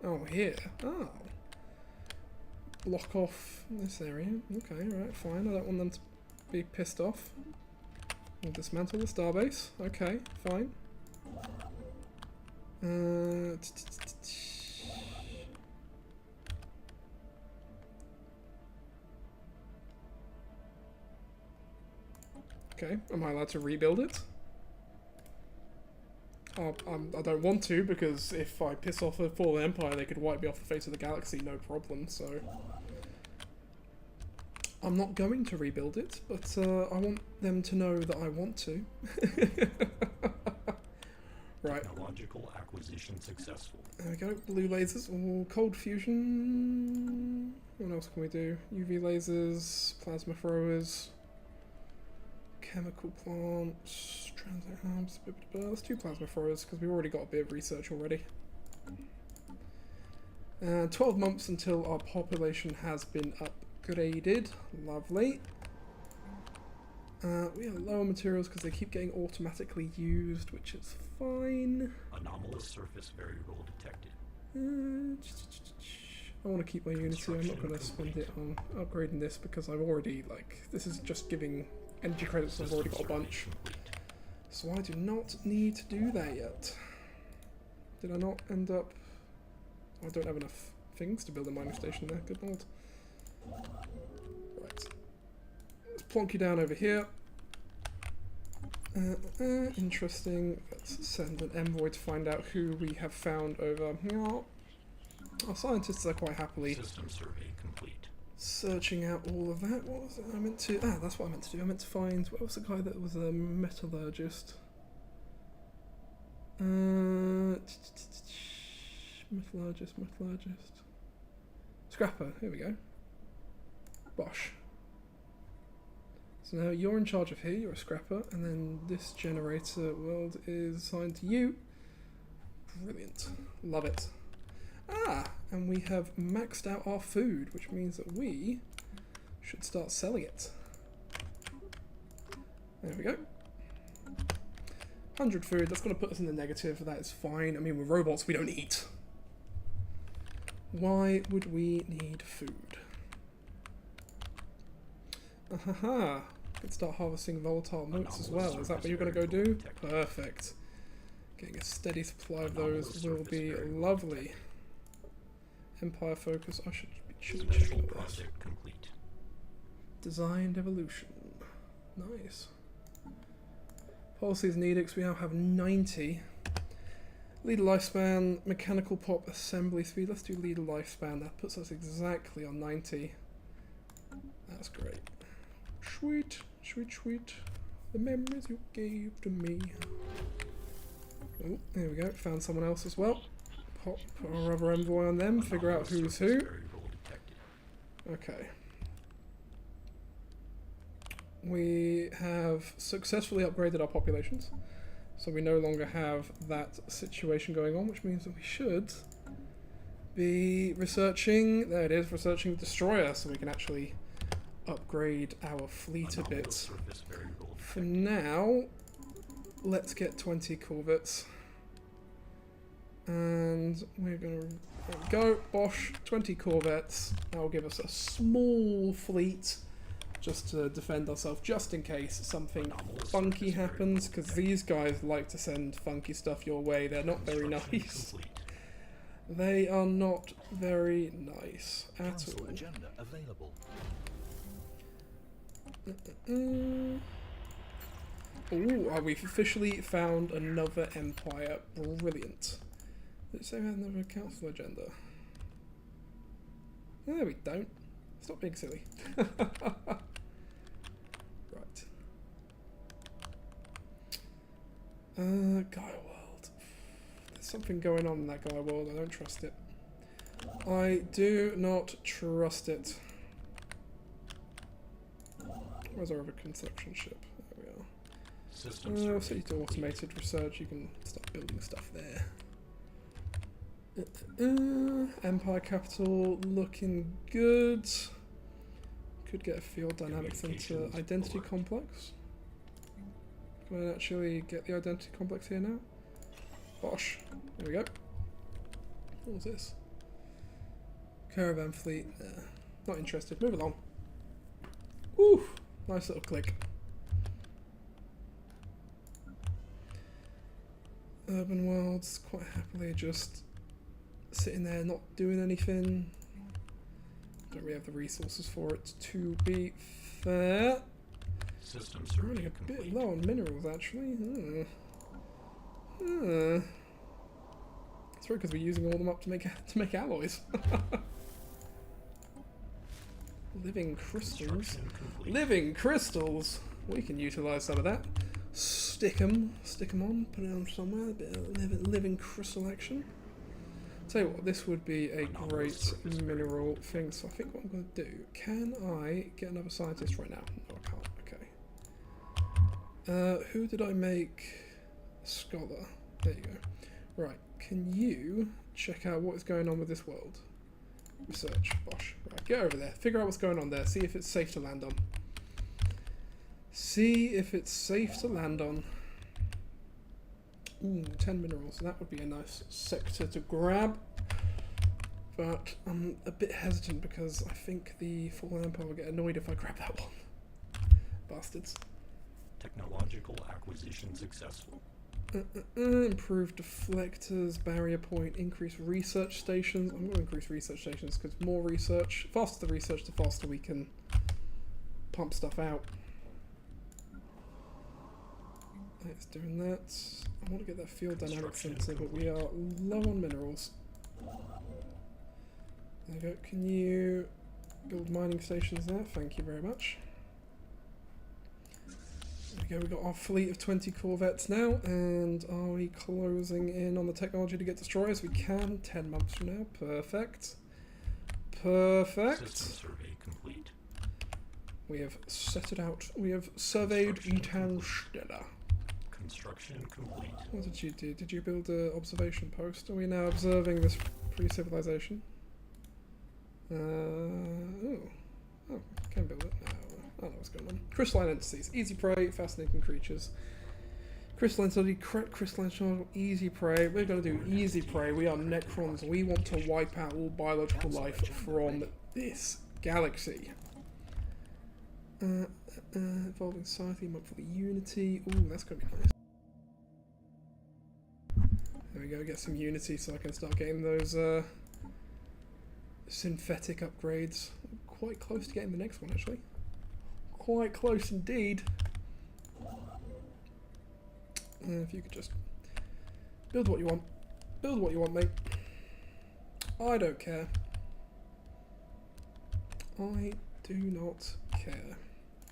Oh, here. Oh. Block off this area. Okay, right, fine. I don't want them to be pissed off. We'll dismantle the starbase. Okay, fine. Okay, am I allowed to rebuild it? I don't want to, because if I piss off a fallen empire, they could wipe me off the face of the galaxy, no problem, so... I'm not going to rebuild it, but I want them to know that I want to. Right. Technological acquisition successful. There we go, blue lasers, or cold fusion... What else can we do? UV lasers, plasma throwers... Chemical plants, transit hubs, let's do plasma throwers because we've already got a bit of research already. 12 months until our population has been upgraded. Lovely. We have lower materials because they keep getting automatically used, which is fine. Anomalous surface variable detected. I want to keep my Unity. I'm not going to spend it on upgrading this because I've already, like, this is just giving energy credits. I've already got a bunch. So I do not need to do that yet. Did I not end up... I don't have enough things to build a mining station there. Good lord. Right. Let's plonk you down over here. Interesting. Let's send an envoy to find out who we have found over here. Our scientists are quite happily System survey complete. searching out all of that. What was it I meant to... Ah, that's what I meant to do. I meant to find... What was the guy that was a metallurgist? Metallurgist. Scrapper. Here we go. Bosh. So now you're in charge of here. You're a scrapper. And then this generator world is assigned to you. Brilliant. Love it. Ah, and we have maxed out our food, which means that we should start selling it. There we go. 100 food, that's going to put us in the negative, that is fine. I mean, we're robots, we don't eat. Why would we need food? Ahaha, could start harvesting volatile motes as well. Is that what you're going to go do? Perfect. Getting a steady supply of those will be lovely. Empire focus. I should be Special checking this. project complete. Designed evolution. Nice. Policies and edicts. We now have 90. Leader lifespan, mechanical pop assembly speed. Let's do leader lifespan. That puts us exactly on 90. That's great. Sweet. The memories you gave to me. Oh, there we go. Found someone else as well. Put our other envoy on them, figure out who's who. Okay. we have successfully upgraded our populations. So we no longer have that situation going on, which means that we should be researching, there it is, researching the destroyer, so we can actually upgrade our fleet a bit. Surface variable For now, let's get 20 corvettes. And we're going to go, Bosch, 20 corvettes. That will give us a small fleet just to defend ourselves, just in case something funky happens, because these guys like to send funky stuff your way. They're not very nice. complete. They are not very nice at Council all. agenda available. Oh, we've officially found another empire. Brilliant. Did it say we had another council agenda? No, we don't. Stop being silly. Right. Gaia World. There's something going on in that Gaia World. I don't trust it. I do not trust it. Where's our other construction ship? There we are. System So survey you do automated research, you can start building stuff there. Empire capital looking good. Could get a field dynamics into identity complex. Can I actually get the identity complex here now? Bosh. There we go. What was this? Caravan fleet. Not interested. Move along. Ooh, nice little click. Urban worlds, quite happily just sitting there not doing anything. Don't really have the resources for it, to be fair. System I'm survey running a complete. bit low on minerals actually. It's right because we're using all of them up to make alloys. Living crystals. Construction complete. Living crystals. We can utilise some of that. Stick 'em on, put it on somewhere. A bit of living crystal action. Tell you what, this would be a great mineral thing. So I think what I'm going to do, can I get another scientist right now? No, I can't. Okay. Who did I make scholar? There you go. Right. Can you check out what is going on with this world? Research. Bosh. Right. Get over there. Figure out what's going on there. See if it's safe to land on. See if it's safe to land on. Ooh, 10 minerals. That would be a nice sector to grab. But I'm a bit hesitant because I think the Fallen Empire will get annoyed if I grab that one. Bastards. Technological acquisition successful. Improve deflectors, barrier point, increase research stations. I'm going to increase research stations because more research, faster the research, the faster we can pump stuff out. It's doing that. I want to get that field dynamics center, but we are low on minerals. There you go. Can you build mining stations there? Thank you very much. There we go. We've got our fleet of 20 corvettes now, and are we closing in on the technology to get destroyers? We can. 10 months from now. Perfect. Perfect. System survey complete. We have set it out. We have surveyed Stella. Construction complete. What did you do? Did you build an observation post? Are we now observing this pre-civilization? Oh, can build it. No, I don't know what's going on. Crystalline entities, easy prey, fascinating creatures. Crystalline study, crystalline shard, easy prey. We're going to do easy prey. We are Necrons. We want to wipe out all biological life from this galaxy. Evolving society, monthly unity. Ooh, that's going to be nice. There we go, get some unity so I can start getting those synthetic upgrades. Quite close to getting the next one, actually. Quite close indeed. If you could just build what you want. Build what you want, mate. I don't care. I do not care.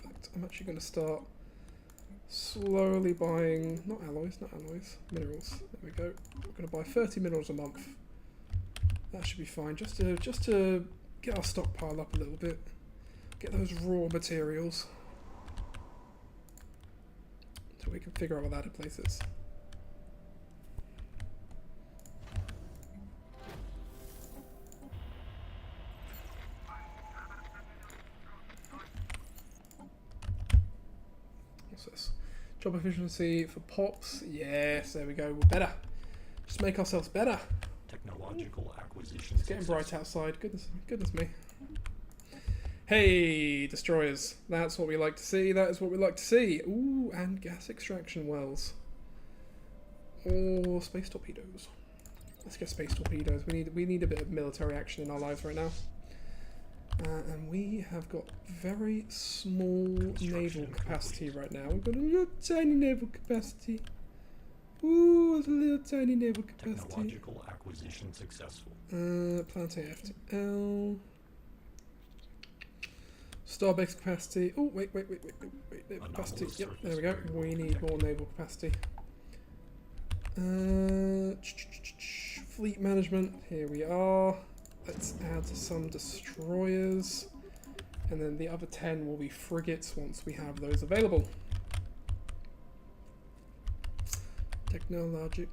In fact, I'm actually going to start slowly buying, not alloys, minerals. There we go. We're going to buy 30 minerals a month. That should be fine, just to get our stockpile up a little bit. Get those raw materials. We can figure out what that place is. What's this? Job efficiency for pops. Yes, there we go. We're better. Just make ourselves better. Technological acquisitions It's getting successful. bright outside. Goodness me. Hey, destroyers. That's what we like to see. That is what we like to see. Ooh, and gas extraction wells. Or space torpedoes. Let's get space torpedoes. We need a bit of military action in our lives right now. And we have got very small naval capacity right now. We've got a little tiny naval capacity. Ooh, it's a little tiny naval capacity. Technological acquisition successful. Planetary FTL. Starbase capacity. Oh, wait. Naval capacity. Yep, there we go. We need more naval capacity. Fleet management. Here we are. Let's add some destroyers. And then the other 10 will be frigates once we have those available. Technologic.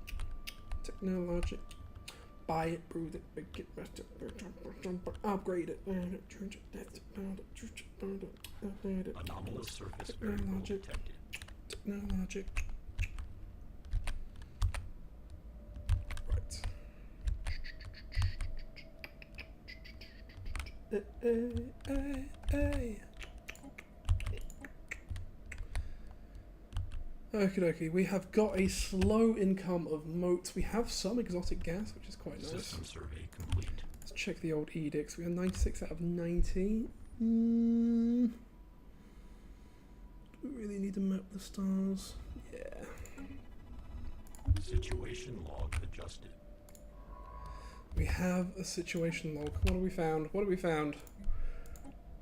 Buy it, brew it, make it, upgrade it. Anomalous surface variable detected. Technologic. Right. Okie dokie, we have got a slow income of motes. We have some exotic gas, which is quite nice. System survey complete. Let's check the old edicts. We have 96 out of 90. Do we really need to map the stars? Yeah. Situation log adjusted. We have a situation log. What have we found? What have we found?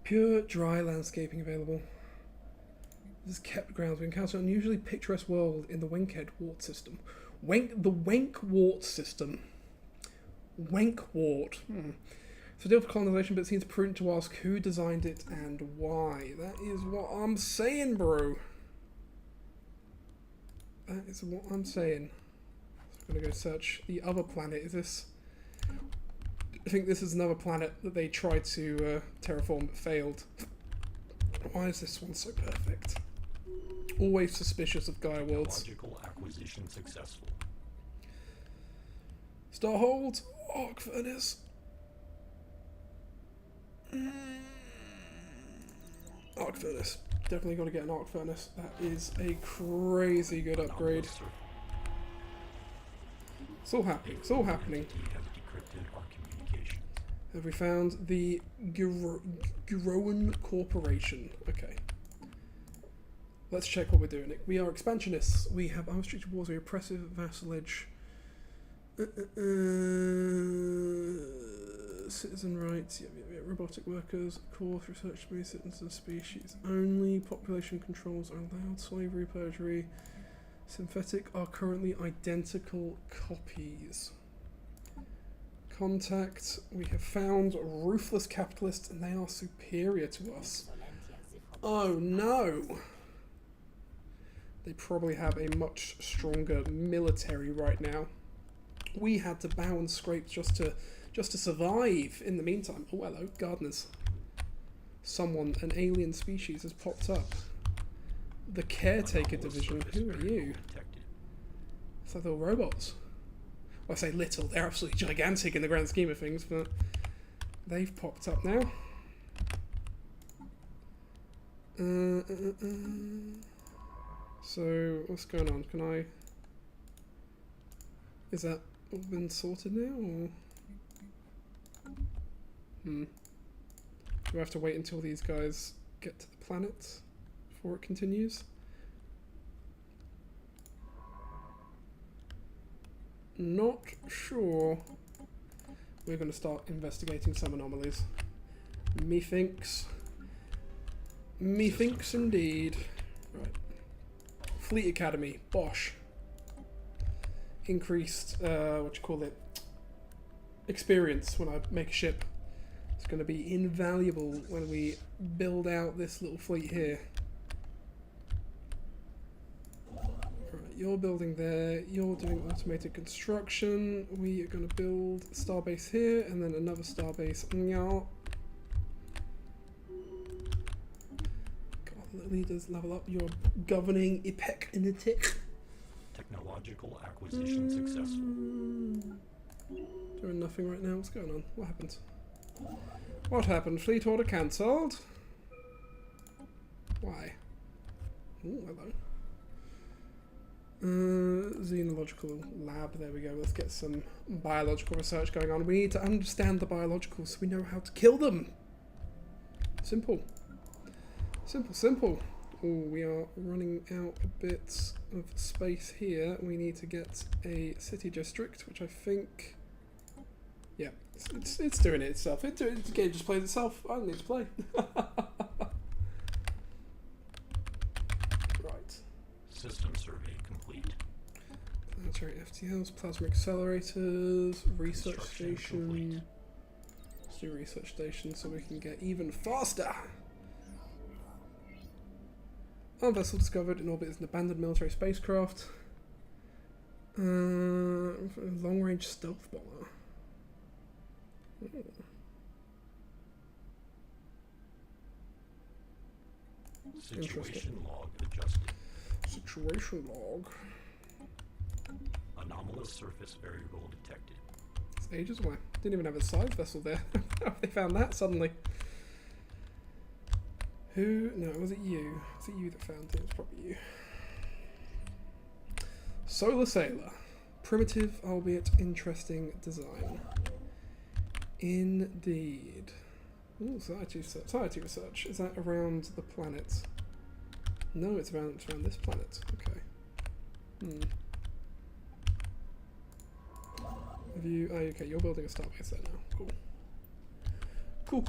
Pure dry landscaping available. This is kept grounds. We encounter an unusually picturesque world in the Wenkhead Wart system. The Wenk Wart system. Wenk Wart. It's a deal for colonization, but it seems prudent to ask who designed it and why. That is what I'm saying, bro. That is what I'm saying. So I'm going to go search the other planet. Is this... I think this is another planet that they tried to terraform but failed. Why is this one so perfect? Always suspicious of Gaia worlds. Technological acquisition successful. Starhold, arc furnace. Arc furnace. Definitely got to get an arc furnace. That is a crazy good upgrade. Anomalous surface. It's all happening. It's all happening. Entity has decrypted our communications. Have we found the Giroan Corporation? Okay. Let's check what we're doing. We are expansionists. We have unrestricted wars. We have oppressive vassalage. Citizen rights. Yeah, robotic workers. Of course, research to be citizens of species only. Population controls are allowed. Slavery, perjury. Synthetic are currently identical copies. Contact. We have found ruthless capitalists and they are superior to us. Oh no! They probably have a much stronger military right now. We had to bow and scrape just to survive in the meantime. Oh hello, gardeners. An alien species has popped up. The Caretaker Anomalous Division, surface who are you? variable detected. It's like little robots. Well, I say little, they're absolutely gigantic in the grand scheme of things, but they've popped up now. So, what's going on? Can I... Is that all been sorted now, or... Do I have to wait until these guys get to the planet before it continues? Not sure. We're going to start investigating some anomalies. Methinks indeed. Right. Fleet Academy, Bosch. Increased, experience when I make a ship. It's going to be invaluable when we build out this little fleet here. you're building there. You're doing automated construction. We are going to build a starbase here and then another starbase. God, the leaders level up. You're governing IPEC in the tick. Technological acquisition successful. Doing nothing right now. What's going on? What happened? What happened? Fleet order cancelled. Why? Oh, hello. Xenological lab. There we go. Let's get some biological research going on. We need to understand the biologicals so we know how to kill them. Simple. Simple, simple. Oh, we are running out a bit of space here. We need to get a city district, which I think... Yeah, it's doing it itself. The game just plays itself. I don't need to play. Right. System survey complete. Planetary FTLs, plasma accelerators, research Construction station. complete. Let's do research station so we can get even faster. Our vessel discovered in orbit is an abandoned military spacecraft. Long-range stealth bomber. Ooh. Situation log adjusted. Situation log. Anomalous surface variable detected. It's ages away. Didn't even have a side vessel there. How have they found that suddenly? Who? No, was it you? Was it you that found it? It was probably you. Solar Sailor. Primitive, albeit interesting design. Indeed. Ooh, society research. Is that around the planet? No, it's around this planet. Okay. Have you... Oh, okay, you're building a starbase there now. Cool. Cool.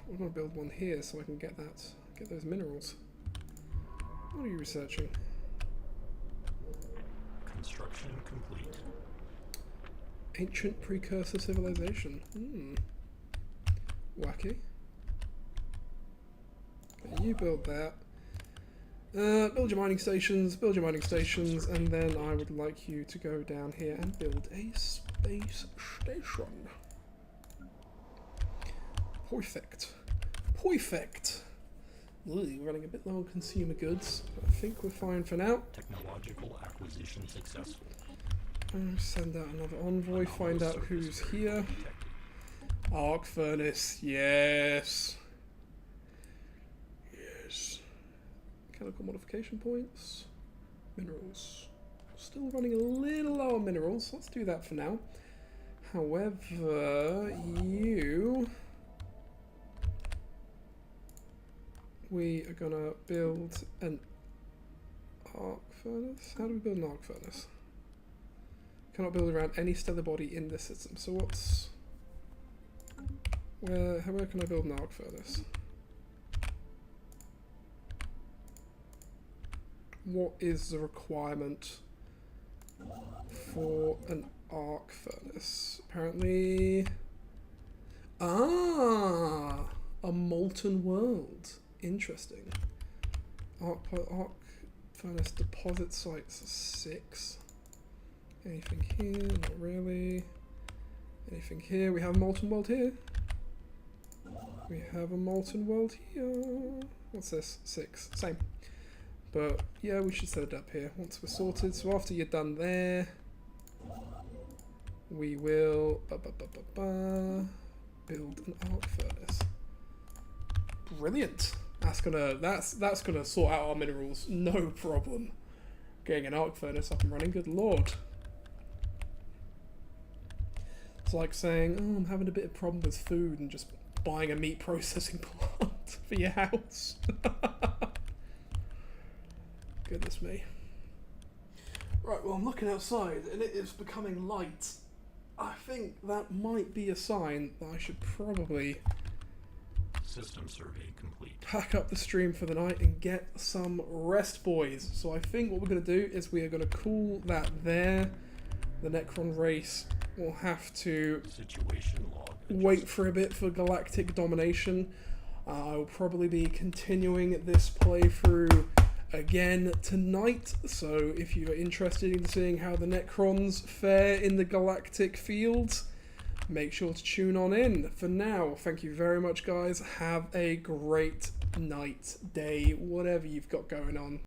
I'm gonna build one here so I can get those minerals. What are you researching? Construction complete. Ancient precursor civilization. Wacky. Okay, you build that. Build your mining stations, and then I would like you to go down here and build a space station. Perfect. Ooh, we're running a bit low on consumer goods, but I think we're fine for now. Technological acquisition successful. Send out another envoy, find out who's here. Detected. Arc furnace, yes. Chemical modification points. Minerals. Still running a little low on minerals. Let's do that for now. However, we are gonna build an arc furnace. How do we build an arc furnace? Cannot build around any stellar body in this system. So where can I build an arc furnace? What is the requirement for an arc furnace? Apparently, a molten world. Interesting. Arc furnace deposit sites 6. Anything here? Not really. Anything here? We have a molten world here. We have a molten world here. What's this? 6. Same. But yeah, we should set it up here once we're sorted. So after you're done there, we will build an arc furnace. Brilliant. That's gonna sort out our minerals, no problem. Getting an arc furnace up and running, good lord. It's like saying, oh, I'm having a bit of problem with food and just buying a meat processing plant for your house. Goodness me. Right, well, I'm looking outside and it is becoming light. I think that might be a sign that I should probably System survey complete. pack up the stream for the night and get some rest, boys. So I think what we're going to do is we are going to call that there. The Necron race will have to Situation log wait adjusted. for a bit for galactic domination. I will probably be continuing this playthrough again tonight. So if you're interested in seeing how the Necrons fare in the galactic fields, make sure to tune on in. For now, thank you very much, guys. Have a great night, day, whatever you've got going on.